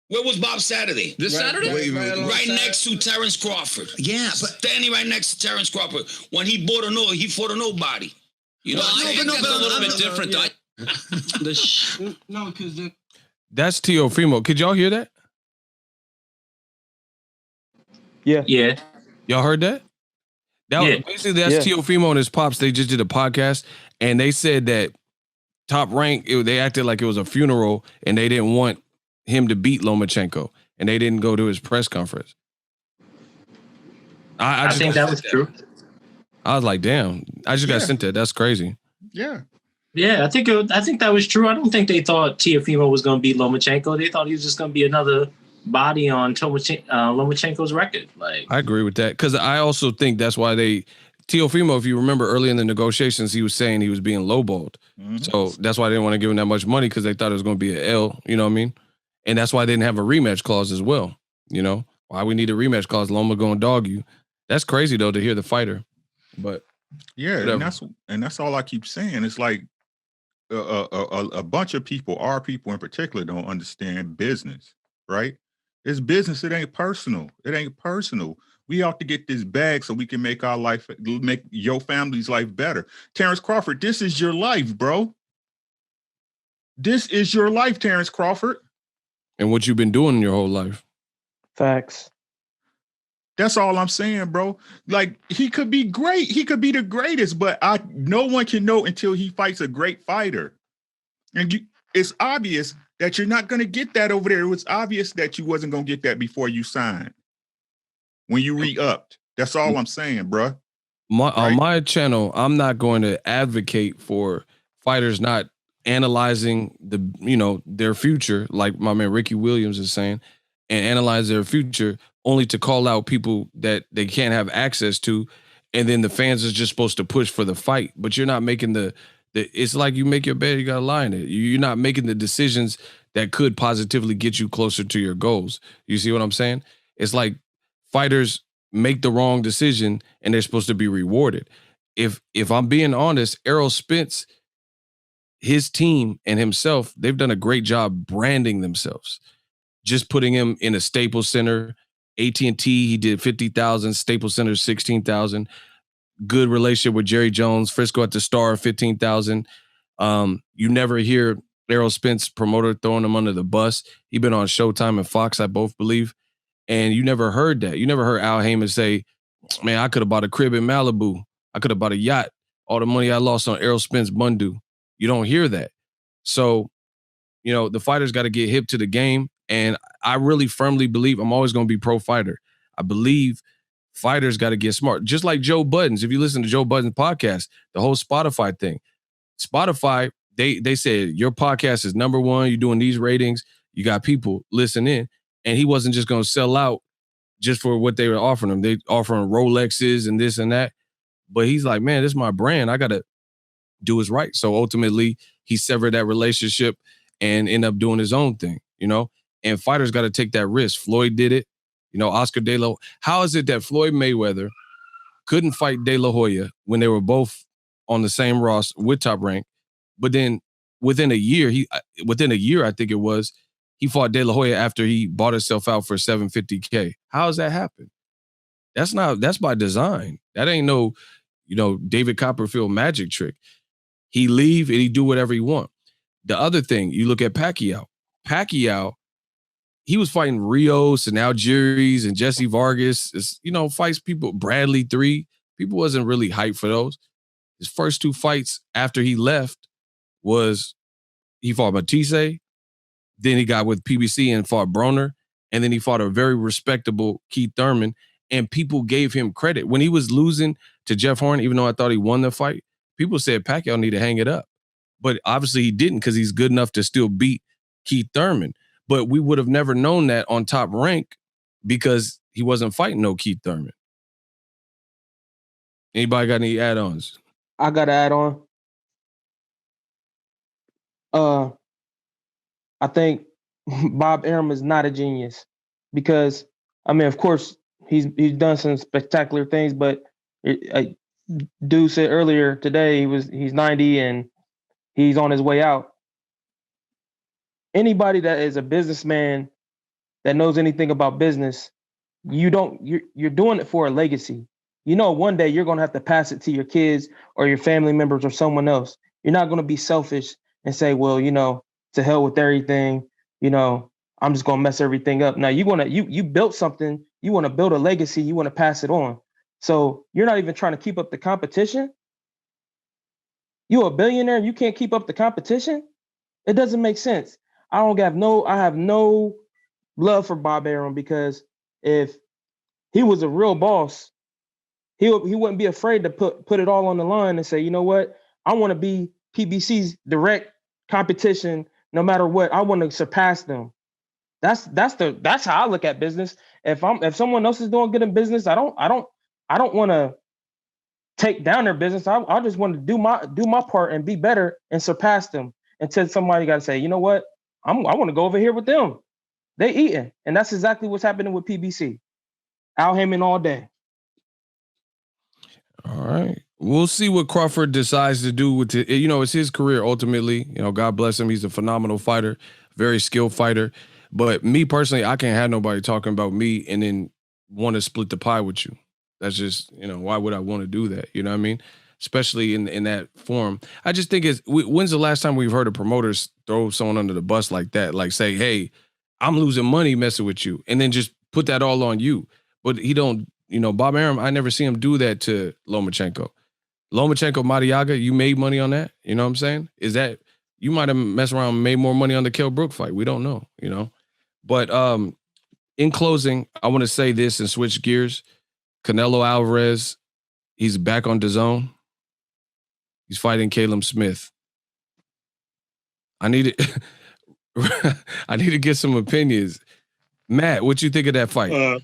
Speaker 12: Where was Bob Saturday?
Speaker 11: This Saturday?
Speaker 12: Right next to Terence Crawford.
Speaker 13: Yeah, but
Speaker 12: standing right next to Terence Crawford. When he fought a nobody. You know,
Speaker 11: that's a little bit different.
Speaker 10: No, because
Speaker 2: that's Teofimo. Could y'all hear that?
Speaker 7: Yeah.
Speaker 2: Y'all heard that? Basically, that's Teofimo and his pops. They just did a podcast, and they said that Top Rank, they acted like it was a funeral, and they didn't want him to beat Lomachenko, and they didn't go to his press conference. I
Speaker 4: think that was true.
Speaker 2: I was like, damn, I just got sent that. That's crazy.
Speaker 5: Yeah.
Speaker 4: Yeah, I think that was true. I don't think they thought Teofimo was going to beat Lomachenko. They thought he was just going to be another body on Lomachenko's record. Like,
Speaker 2: I agree with that, because I also think that's why Teofimo, if you remember early in the negotiations, he was saying he was being lowballed. Mm-hmm. So that's why they didn't want to give him that much money, because they thought it was going to be an L, you know what I mean? And that's why they didn't have a rematch clause as well. You know, why we need a rematch clause? Loma going to dog you. That's crazy though to hear the fighter. But
Speaker 5: yeah, and that's all I keep saying. It's like a bunch of people, our people in particular, don't understand business, right? It's business. It ain't personal. We ought to get this bag so we can make your family's life better. Terence Crawford, this is your life, bro. This is your life, Terence Crawford.
Speaker 2: And what you've been doing your whole life.
Speaker 7: Facts.
Speaker 5: That's all I'm saying, bro. Like, he could be great. He could be the greatest, but no one can know until he fights a great fighter. And it's obvious that you're not going to get that over there. It was obvious that you wasn't going to get that before you signed. when you re-upped. That's all I'm saying, bruh.
Speaker 2: On my channel, I'm not going to advocate for fighters not analyzing their future, like my man Ricky Williams is saying, and analyze their future only to call out people that they can't have access to, and then the fans is just supposed to push for the fight. But you're not making it's like you make your bed, you gotta lie in it. You're not making the decisions that could positively get you closer to your goals. You see what I'm saying? It's like fighters make the wrong decision and they're supposed to be rewarded. If I'm being honest, Errol Spence, his team and himself, they've done a great job branding themselves. Just putting him in a Staples Center, AT&T, he did 50,000, Staples Center 16,000. Good relationship with Jerry Jones, Frisco at the Star 15,000. You never hear Errol Spence promoter throwing him under the bus. He's been on Showtime and Fox, I both believe. And you never heard that. You never heard Al Heyman say, man, I could have bought a crib in Malibu. I could have bought a yacht. All the money I lost on Errol Spence Bundu. You don't hear that. So, the fighters got to get hip to the game. And I really firmly believe I'm always going to be pro fighter. I believe fighters got to get smart. Just like Joe Budden's. If you listen to Joe Budden's podcast, the whole Spotify thing. Spotify, they said, your podcast is number one. You're doing these ratings. You got people listening. And he wasn't just going to sell out just for what they were offering him. They offering Rolexes and this and that. But he's like, man, this is my brand. I got to do what's right. So ultimately, he severed that relationship and ended up doing his own thing, And fighters got to take that risk. Floyd did it. Oscar De La Hoya. How is it that Floyd Mayweather couldn't fight De La Hoya when they were both on the same roster with Top Rank? But then within a year, I think it was, he fought De La Hoya after he bought himself out for $750K. How does that happen? That's by design. That ain't no, David Copperfield magic trick. He leave and he do whatever he want. The other thing, you look at Pacquiao. Pacquiao, he was fighting Rios and Algiers and Jesse Vargas. Fights people, Bradley 3. People wasn't really hyped for those. His first 2 fights after he left was he fought Matisse. Then he got with PBC and fought Broner. And then he fought a very respectable Keith Thurman. And people gave him credit. When he was losing to Jeff Horn, even though I thought he won the fight, people said Pacquiao need to hang it up. But obviously he didn't because he's good enough to still beat Keith Thurman. But we would have never known that on Top Rank because he wasn't fighting no Keith Thurman. Anybody got any add-ons?
Speaker 7: I got to add on. I think Bob Arum is not a genius because, of course, he's done some spectacular things, but dude said earlier today he's 90 and he's on his way out. Anybody that is a businessman that knows anything about business, you're doing it for a legacy. One day you're going to have to pass it to your kids or your family members or someone else. You're not going to be selfish and say, well, to hell with everything. I'm just going to mess everything up. Now you built something. You want to build a legacy. You want to pass it on. So you're not even trying to keep up the competition. You're a billionaire and you can't keep up the competition. It doesn't make sense. I have no love for Bob Arum because if he was a real boss, he wouldn't be afraid to put it all on the line and say, you know what? I want to be PBC's direct competition no matter what. I want to surpass them. That's how I look at business. If someone else is doing good in business, I don't want to take down their business. I just want to do my part and be better and surpass them. Until somebody got to say, you know what? I want to go over here with them. They eating. And that's exactly what's happening with PBC. Al Heyman all day.
Speaker 2: All right. We'll see what Crawford decides to do with it. It's his career ultimately. God bless him. He's a phenomenal fighter, very skilled fighter. But me personally, I can't have nobody talking about me and then want to split the pie with you. That's just, why would I want to do that? You know what I mean? Especially in that form. I just think when's the last time we've heard of promoters throw someone under the bus like that? Like say, hey, I'm losing money messing with you. And then just put that all on you. But he don't, Bob Arum, I never see him do that to Lomachenko. Madriaga, you made money on that? You know what I'm saying? Is that, you might have messed around and made more money on the Kell Brook fight. We don't know, But in closing, I want to say this and switch gears. Canelo Alvarez, he's back on DAZN. He's fighting Caleb Smith. I need to get some opinions. Matt, what you think of that fight?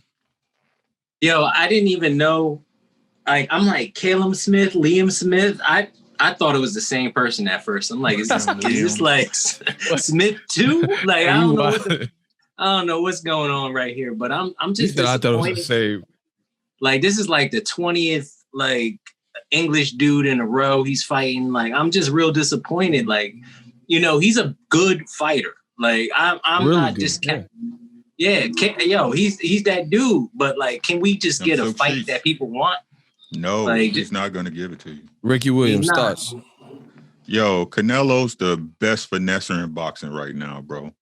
Speaker 4: Yo, I didn't even know. I'm like Caleb Smith, Liam Smith. I thought it was the same person at first. I'm like, is this like Smith too? Like I don't know what's going on right here. But I'm just disappointed. I thought it was the same. Like this is like the 20th like English dude in a row he's fighting. Like I'm just real disappointed. Like he's a good fighter. Like I'm really not just. Yeah, he's that dude. But like, can we just get a fight that people want?
Speaker 5: No, like, he's not going to give it to you.
Speaker 2: Ricky Williams thoughts.
Speaker 5: Yo, Canelo's the best finesser in boxing right now, bro.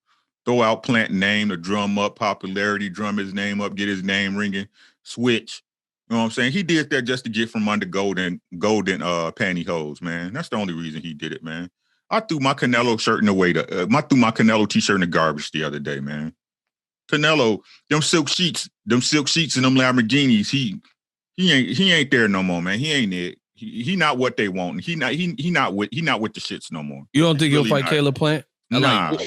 Speaker 5: Throw out plant name to drum up popularity, drum his name up, get his name ringing, switch. You know what I'm saying? He did that just to get from under golden pantyhose, man. That's the only reason he did it, man. I threw my Canelo shirt in the way I threw my Canelo t-shirt in the garbage the other day, man. Canelo, them silk sheets and them Lamborghinis, he ain't there no more, man. He ain't it. He not what they want. He not with the shits no more.
Speaker 2: You don't think he'll fight Caleb Plant?
Speaker 5: Nah,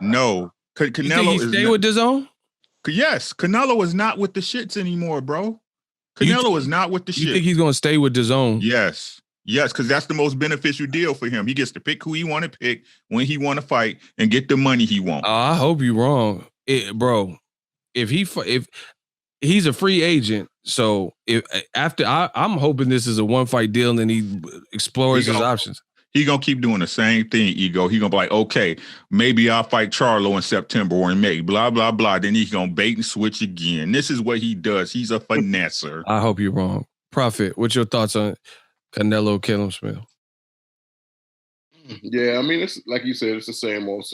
Speaker 5: no. Canelo
Speaker 2: is stay with DAZN?
Speaker 5: Yes, Canelo is not with the shits anymore, bro. Canelo is not with the shit.
Speaker 2: You think he's gonna stay with DAZN?
Speaker 5: Yes, because that's the most beneficial deal for him. He gets to pick who he want to pick when he want to fight and get the money he wants.
Speaker 2: I hope you're wrong. Bro, if he's a free agent, so I'm hoping this is a one fight deal and then he explores his options.
Speaker 5: He gonna keep doing the same thing, Ego. He gonna be like, okay, maybe I'll fight Charlo in September or in May, blah, blah, blah. Then he's gonna bait and switch again. This is what he does. He's a finesser.
Speaker 2: I hope you're wrong. Prophet, what's your thoughts on Canelo, Caleb Smith?
Speaker 9: Yeah, I mean, it's like you said, it's the same old.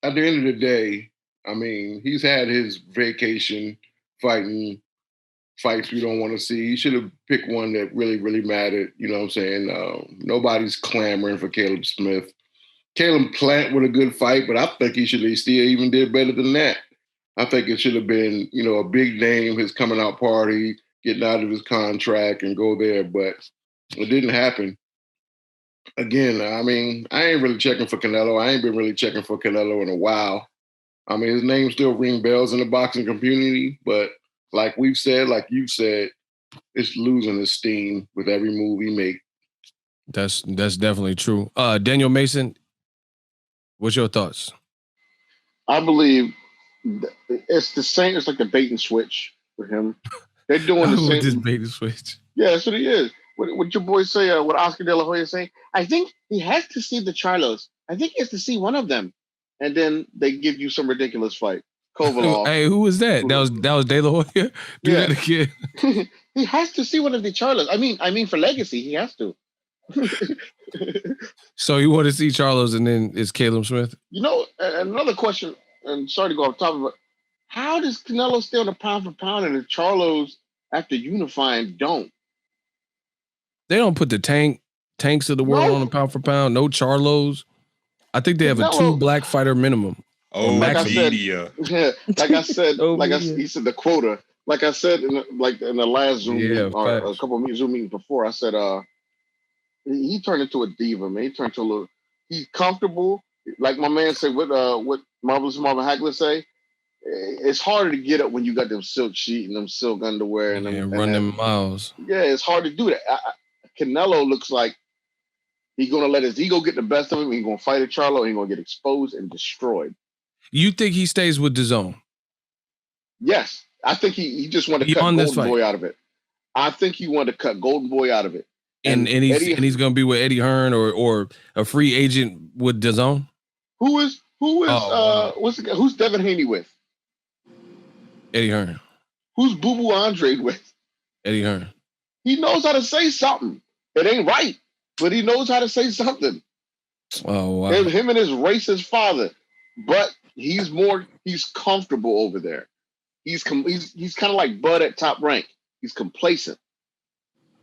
Speaker 9: At the end of the day, I mean, he's had his vacation fighting fights we don't want to see. He should have picked one that really, really mattered. You know what I'm saying? Nobody's clamoring for Caleb Smith. Caleb Plant with a good fight, but I think he still even did better than that. I think it should have been, a big name, his coming out party, getting out of his contract and go there, but it didn't happen. Again, I mean, I ain't really checking for Canelo. I ain't been really checking for Canelo in a while. I mean, his name still ring bells in the boxing community, but like we've said, like you've said, it's losing its steam with every move he make.
Speaker 2: That's definitely true. Daniel Mason, what's your thoughts?
Speaker 8: I believe it's the same. It's like the bait and switch for him. They're doing the same.
Speaker 2: This bait and switch.
Speaker 8: Yeah, that's what he is. What your boy say? What Oscar De La Hoya say? I think he has to see the Charlos. I think he has to see one of them, and then they give you some ridiculous fight. Kovalov.
Speaker 2: Hey, who was that? That was De La Hoya. Do that again.
Speaker 8: He has to see one of the Charlos. I mean, for legacy, he has to.
Speaker 2: So you want to see Charlos, and then it's Caleb Smith?
Speaker 8: Another question, and sorry to go off top of it. How does Canelo stay on the pound for pound, and the Charlos after unifying don't?
Speaker 2: They don't put the tanks of the world on the pound for pound. No Charlos. I think they have a 2 black fighter minimum.
Speaker 5: Oh,
Speaker 8: like
Speaker 5: media.
Speaker 8: Like I said, he said the quota. Like I said in the last Zoom meeting, or a couple of Zoom meetings before, I said he turned into a diva, man. He turned to a little. He's comfortable, like my man said. What Marvelous Marvin Hagler say? It's harder to get up when you got them silk sheet and them silk underwear and
Speaker 2: run them miles.
Speaker 8: Yeah, it's hard to do that. Canelo looks like he's gonna let his ego get the best of him. He's gonna fight a Charlo. He's gonna get exposed and destroyed.
Speaker 2: You think he stays with DAZN?
Speaker 8: Yes, I think he just wanted to cut Golden Boy out of it. I think he wanted to cut Golden Boy out of it.
Speaker 2: And he's gonna be with Eddie Hearn or a free agent with DAZN?
Speaker 8: Who's Devin Haney with?
Speaker 2: Eddie Hearn.
Speaker 8: Who's Boo Boo Andre with?
Speaker 2: Eddie Hearn.
Speaker 8: He knows how to say something. It ain't right, but he knows how to say something.
Speaker 2: Oh wow.
Speaker 8: Him and his racist father, but he's comfortable over there. He's kind of like Bud at Top Rank. He's complacent.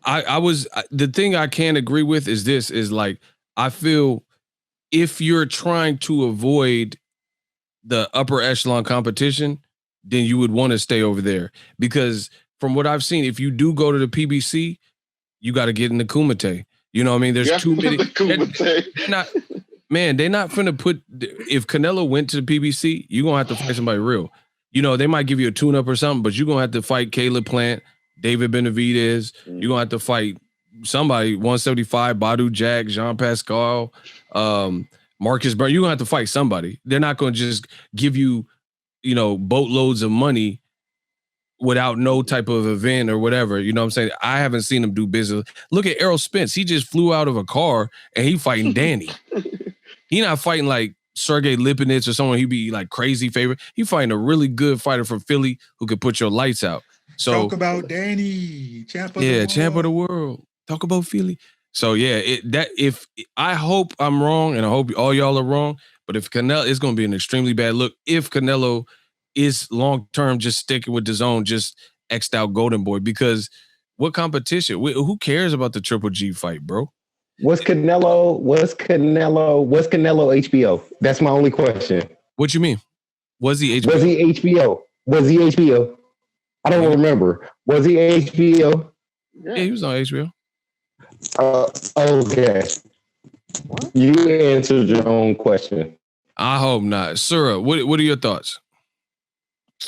Speaker 2: The thing I can't agree with is like, I feel if you're trying to avoid the upper echelon competition, then you would want to stay over there. Because from what I've seen, if you do go to the PBC, you got to get in the Kumite. You know what I mean? There's too many. They're not, man, they're not finna put, if Canelo went to the PBC, you're going to have to fight somebody real. You know, they might give you a tune-up or something, but you're going to have to fight Caleb Plant, David Benavidez. You're going to have to fight somebody, 175, Badu Jack, Jean Pascal, Marcus Burns. You're going to have to fight somebody. They're not going to just give you, you know, boatloads of money without no type of event or whatever. You know what I'm saying? I haven't seen him do business. Look at Errol Spence. He just flew out of a car and he fighting Danny. He not fighting like Sergey Lipinets or someone he'd be like crazy favorite. He fighting a really good fighter from Philly who could put your lights out. So
Speaker 5: talk about Danny, champ of the world.
Speaker 2: Champ of the world. Talk about Philly. So I hope I'm wrong, and I hope all y'all are wrong. But if Canelo, it's going to be an extremely bad look. If Canelo is long term just sticking with his own, just X'd out Golden Boy, because what competition? Who cares about the Triple G fight, bro?
Speaker 6: What's Canelo HBO? That's my only question.
Speaker 2: What you mean? Was he HBO?
Speaker 6: Was he HBO? I don't remember. Was he HBO?
Speaker 2: Yeah, he was on HBO.
Speaker 6: Okay. What? You answered your own question.
Speaker 2: I hope not. Surah, what are your thoughts?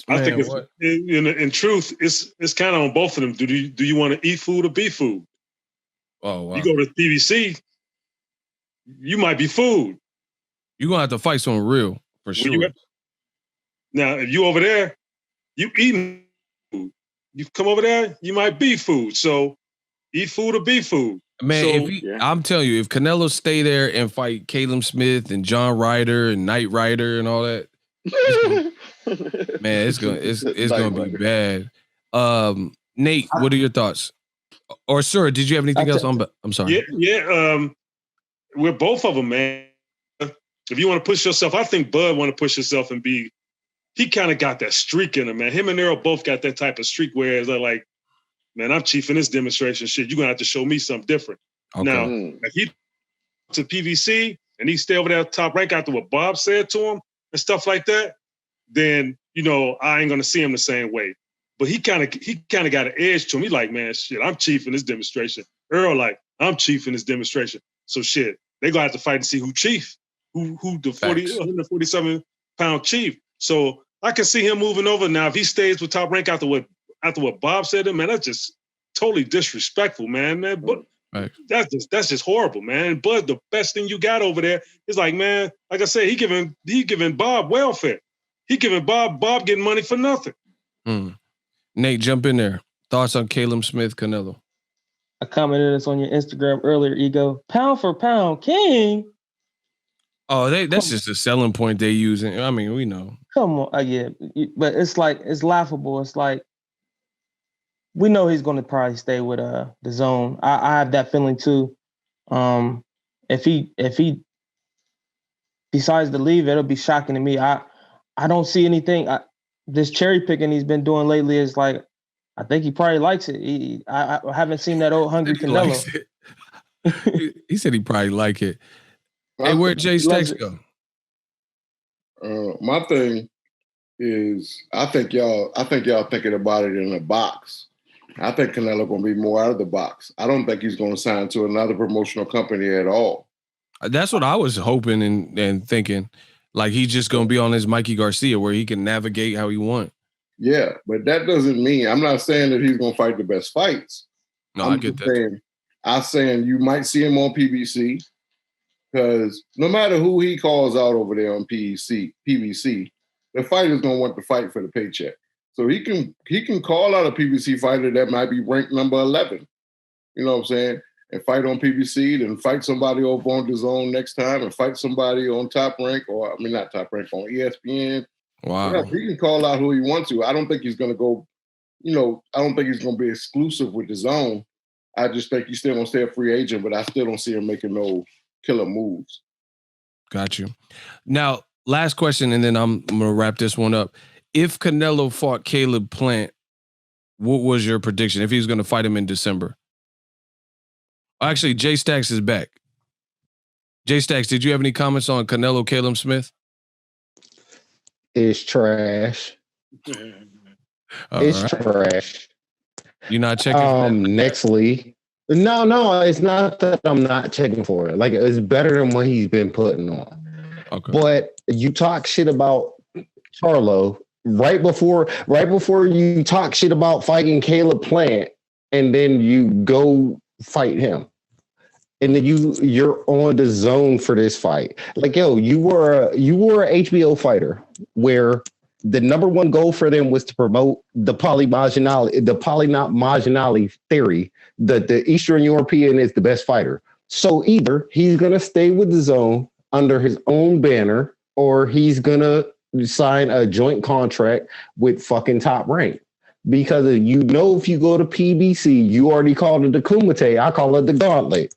Speaker 3: I think in truth, it's kind of on both of them. Do you want to eat food or be food?
Speaker 2: Oh, wow.
Speaker 3: You go to PBC, you might be food.
Speaker 2: You're gonna have to fight someone real for sure.
Speaker 3: Now, if you over there, you eating food. You come over there, you might be food. So eat food or be food.
Speaker 2: Man, I'm telling you, if Canelo stay there and fight Caleb Smith and John Ryder and Knight Rider and all that, it's gonna be bad. Nate, what are your thoughts? Or sir, did you have anything else on? I'm sorry.
Speaker 3: We're both of them, man. If you want to push yourself, I think Bud want to push himself and be. He kind of got that streak in him, man. Him and Errol both got that type of streak where they're like, man, I'm chief in this demonstration shit. You're gonna have to show me something different. Okay. Now, if he to PVC and he stay over there top rank after what Bob said to him and stuff like that, then I ain't gonna see him the same way. But he kind of got an edge to him. He like, man, shit, I'm chief in this demonstration. Errol like, I'm chief in this demonstration. So shit, they gonna have to fight and see who chief, who the 147 pound chief. So I can see him moving over now. If he stays with top rank after what Bob said to him, man, that's just totally disrespectful, man. But that's just horrible, man. But the best thing you got over there is like, man, like I said, he giving Bob welfare. He giving Bob getting money for nothing.
Speaker 2: Nate, jump in there. Thoughts on Caleb Smith, Canelo?
Speaker 7: I commented this on your Instagram earlier, Ego. Pound for pound, king.
Speaker 2: Oh, that's just a selling point they using. I mean, we know.
Speaker 7: Come on, but it's like it's laughable. It's like we know he's going to probably stay with the zone. I have that feeling too. If he decides to leave, it'll be shocking to me. I don't see anything. This cherry picking he's been doing lately is like, I think he probably likes it. I haven't seen that old hungry Canelo.
Speaker 2: He said he probably like it. Hey, where'd Jay Stacks go?
Speaker 9: My thing is, I think y'all thinking about it in a box. I think Canelo gonna be more out of the box. I don't think he's gonna sign to another promotional company at all.
Speaker 2: That's what I was hoping and thinking. Like he's just gonna be on his Mikey Garcia where he can navigate how he wants.
Speaker 9: Yeah, but that doesn't mean I'm not saying that he's gonna fight the best fights.
Speaker 2: No, I get that.
Speaker 9: I'm saying you might see him on PBC. Because no matter who he calls out over there on PBC, the fighter's gonna want to fight for the paycheck. So he can call out a PBC fighter that might be ranked number 11. You know what I'm saying? And fight on PBC, then fight somebody over on DAZN next time, and fight somebody on Top Rank, not Top Rank, on ESPN.
Speaker 2: Wow.
Speaker 9: Yeah, he can call out who he wants to. I don't think he's gonna go. I don't think he's gonna be exclusive with DAZN. I just think he's still gonna stay a free agent, but I still don't see him making no killer moves.
Speaker 2: Got you. Now, last question, and then I'm gonna wrap this one up. If Canelo fought Caleb Plant, what was your prediction? If he was gonna fight him in December? Actually, Jay Stacks is back. Jay Stacks, did you have any comments on Canelo, Caleb Smith?
Speaker 6: is trash. It's trash.
Speaker 2: You're not checking
Speaker 6: Nextly. No, it's not that I'm not checking for it. Like, it's better than what he's been putting on.
Speaker 2: Okay.
Speaker 6: But you talk shit about Charlo right before you talk shit about fighting Caleb Plant, and then you go fight him. And then you're on the zone for this fight. Like, yo, you were a HBO fighter where the number one goal for them was to promote the polymarginality theory that the Eastern European is the best fighter. So either he's gonna stay with the zone under his own banner, or he's gonna sign a joint contract with fucking Top Rank. Because if you go to PBC, you already called it the Kumite, I call it the Gauntlet.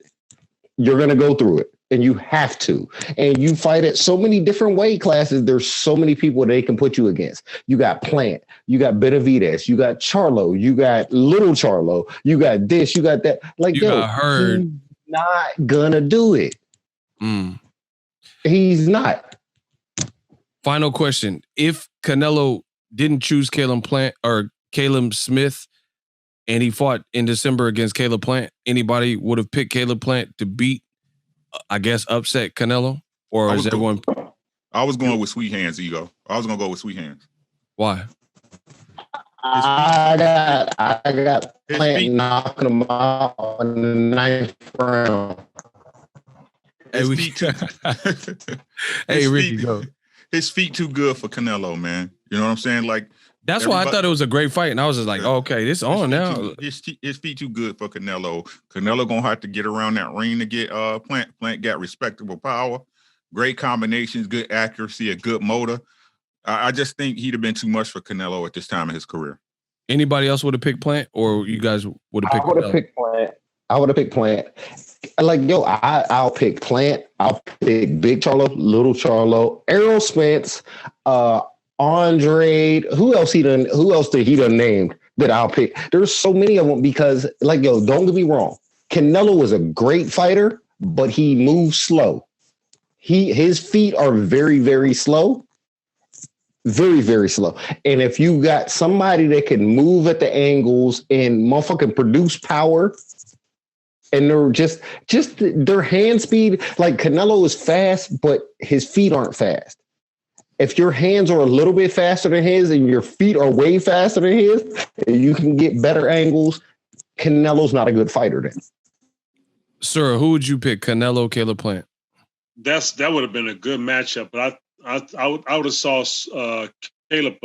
Speaker 6: You're going to go through it, and you have to. And you fight at so many different weight classes. There's so many people they can put you against. You got Plant, you got Benavidez, you got Charlo, you got Little Charlo, you got this, you got that. Like,
Speaker 2: you got Hurd.
Speaker 6: He's not going to do it. He's not.
Speaker 2: Final question. If Canelo didn't choose Caleb Plant or Caleb Smith, and he fought in December against Caleb Plant, anybody would have picked Caleb Plant to beat, I guess, upset Canelo? Or is everyone...
Speaker 5: I was going with Sweet Hands, Ego. I was going to go with Sweet Hands.
Speaker 2: Why?
Speaker 6: I got Plant knocking him out in the 9th round.
Speaker 2: Ricky, go.
Speaker 5: His feet too good for Canelo, man. You know what I'm saying? Like,
Speaker 2: that's why I thought it was a great fight, and I was just like, okay, this on now.
Speaker 5: His feet too good for Canelo. Canelo gonna have to get around that ring to get Plant. Plant got respectable power, great combinations, good accuracy, a good motor. I just think he'd have been too much for Canelo at this time of his career.
Speaker 2: Anybody else would have picked Plant, or you guys would have picked?
Speaker 6: I would have picked Plant. I would have picked Plant. Like, yo, I'll pick Plant. I'll pick Big Charlo, Little Charlo, Errol Spence, Andre. Who else did he done named that I'll pick? There's so many of them because, like, yo, don't get me wrong. Canelo was a great fighter, but he moves slow. His feet are very, very slow. Very, very slow. And if you got somebody that can move at the angles and motherfucking produce power, and they're just their hand speed, like Canelo is fast, but his feet aren't fast. If your hands are a little bit faster than his and your feet are way faster than his, you can get better angles. Canelo's not a good fighter then.
Speaker 2: Sir, who would you pick? Canelo, Caleb Plant?
Speaker 3: That would have been a good matchup, but I would have saw Caleb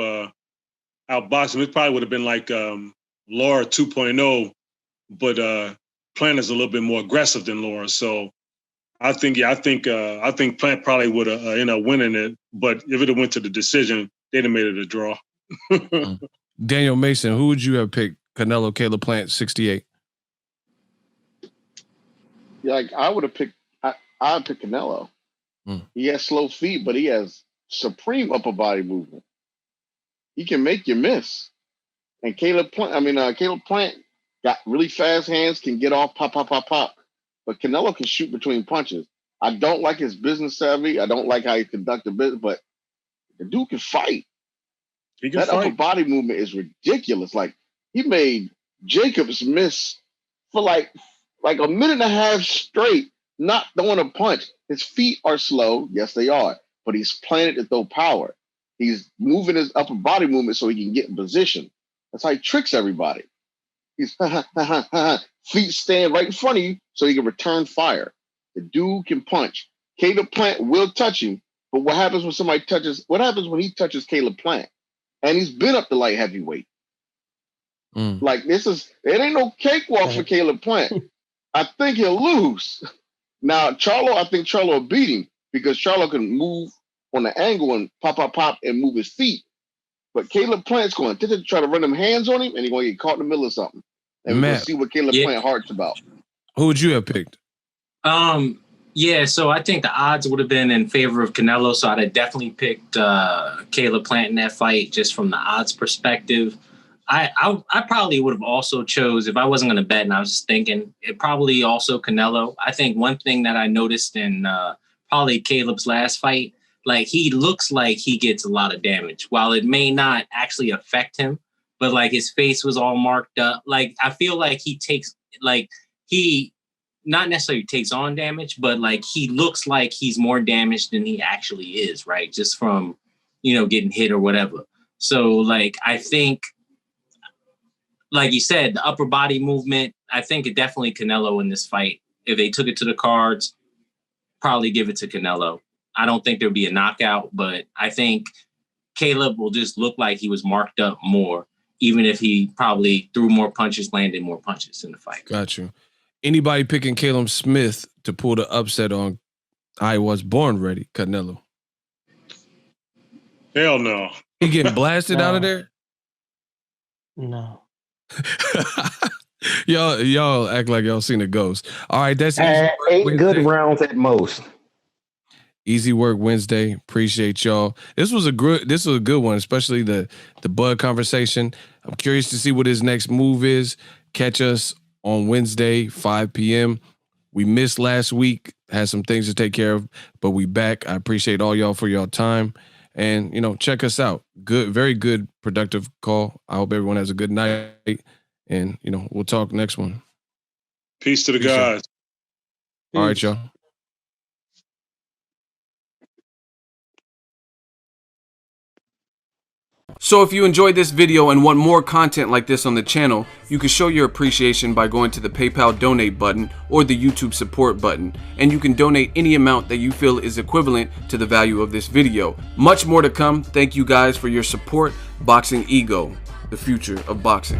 Speaker 3: outboxing. It probably would have been like Laura 2.0, but Plant is a little bit more aggressive than Laura. So I think Plant probably would have ended up winning it. But if it went to the decision, they'd have made it a draw.
Speaker 2: Daniel Mason, who would you have picked? Canelo, Caleb Plant, 68.
Speaker 8: Yeah, like I would have picked. I'd pick Canelo. He has slow feet, but he has supreme upper body movement. He can make you miss. And Caleb Plant got really fast hands, can get off, pop. But Canelo can shoot between punches. I don't like his business savvy. I don't like how he conducted business, but the dude can fight. That upper body movement is ridiculous. Like, he made Jacobs miss for like a minute and a half straight, not throwing a punch. His feet are slow. Yes, they are. But he's planted to throw power. He's moving his upper body movement so he can get in position. That's how he tricks everybody. He's feet stand right in front of you so he can return fire. The dude can punch. Caleb Plant will touch him, but what happens when he touches Caleb Plant? And he's been up to light heavyweight. Like, it ain't no cakewalk for Caleb Plant. I think he'll lose. Now, I think Charlo will beat him because Charlo can move on the angle and pop, and move his feet. But Caleb Plant's going to try to run them hands on him, and he's going to get caught in the middle of something. And we'll see what Caleb Plant heart's about.
Speaker 2: Who would you have picked?
Speaker 4: Yeah, so I think the odds would have been in favor of Canelo, so I'd have definitely picked Caleb Plant in that fight just from the odds perspective. I probably would have also chose, if I wasn't going to bet and I was just thinking, it probably also Canelo. I think one thing that I noticed in probably Caleb's last fight, like he looks like he gets a lot of damage, while it may not actually affect him. But like his face was all marked up. Like I feel like he takes, like he not necessarily takes on damage, but like he looks like he's more damaged than he actually is, right? Just from, you know, getting hit or whatever. So like I think, like you said, the upper body movement, I think it definitely Canelo in this fight. If they took it to the cards, probably give it to Canelo. I don't think there'll be a knockout, but I think Caleb will just look like he was marked up more, even if he probably threw more punches, landed more punches in the fight.
Speaker 2: Got you. Anybody picking Caleb Smith to pull the upset on I Was Born Ready, Canelo?
Speaker 3: Hell no.
Speaker 2: He getting blasted out of there?
Speaker 7: No.
Speaker 2: y'all act like y'all seen a ghost. All right, that's
Speaker 6: 8 good rounds at most.
Speaker 2: Easy Work Wednesday. Appreciate y'all. This was a good one, especially the Bud conversation. I'm curious to see what his next move is. Catch us on Wednesday, 5 p.m. We missed last week, had some things to take care of, but we back. I appreciate all y'all for y'all time. And, you know, check us out. Good, very good, productive call. I hope everyone has a good night. And, you know, we'll talk next one.
Speaker 3: Peace to the guys.
Speaker 2: All right, y'all. So if you enjoyed this video and want more content like this on the channel, you can show your appreciation by going to the PayPal donate button or the YouTube support button, and you can donate any amount that you feel is equivalent to the value of this video. Much more to come. Thank you guys for your support. Boxingego, the future of boxing.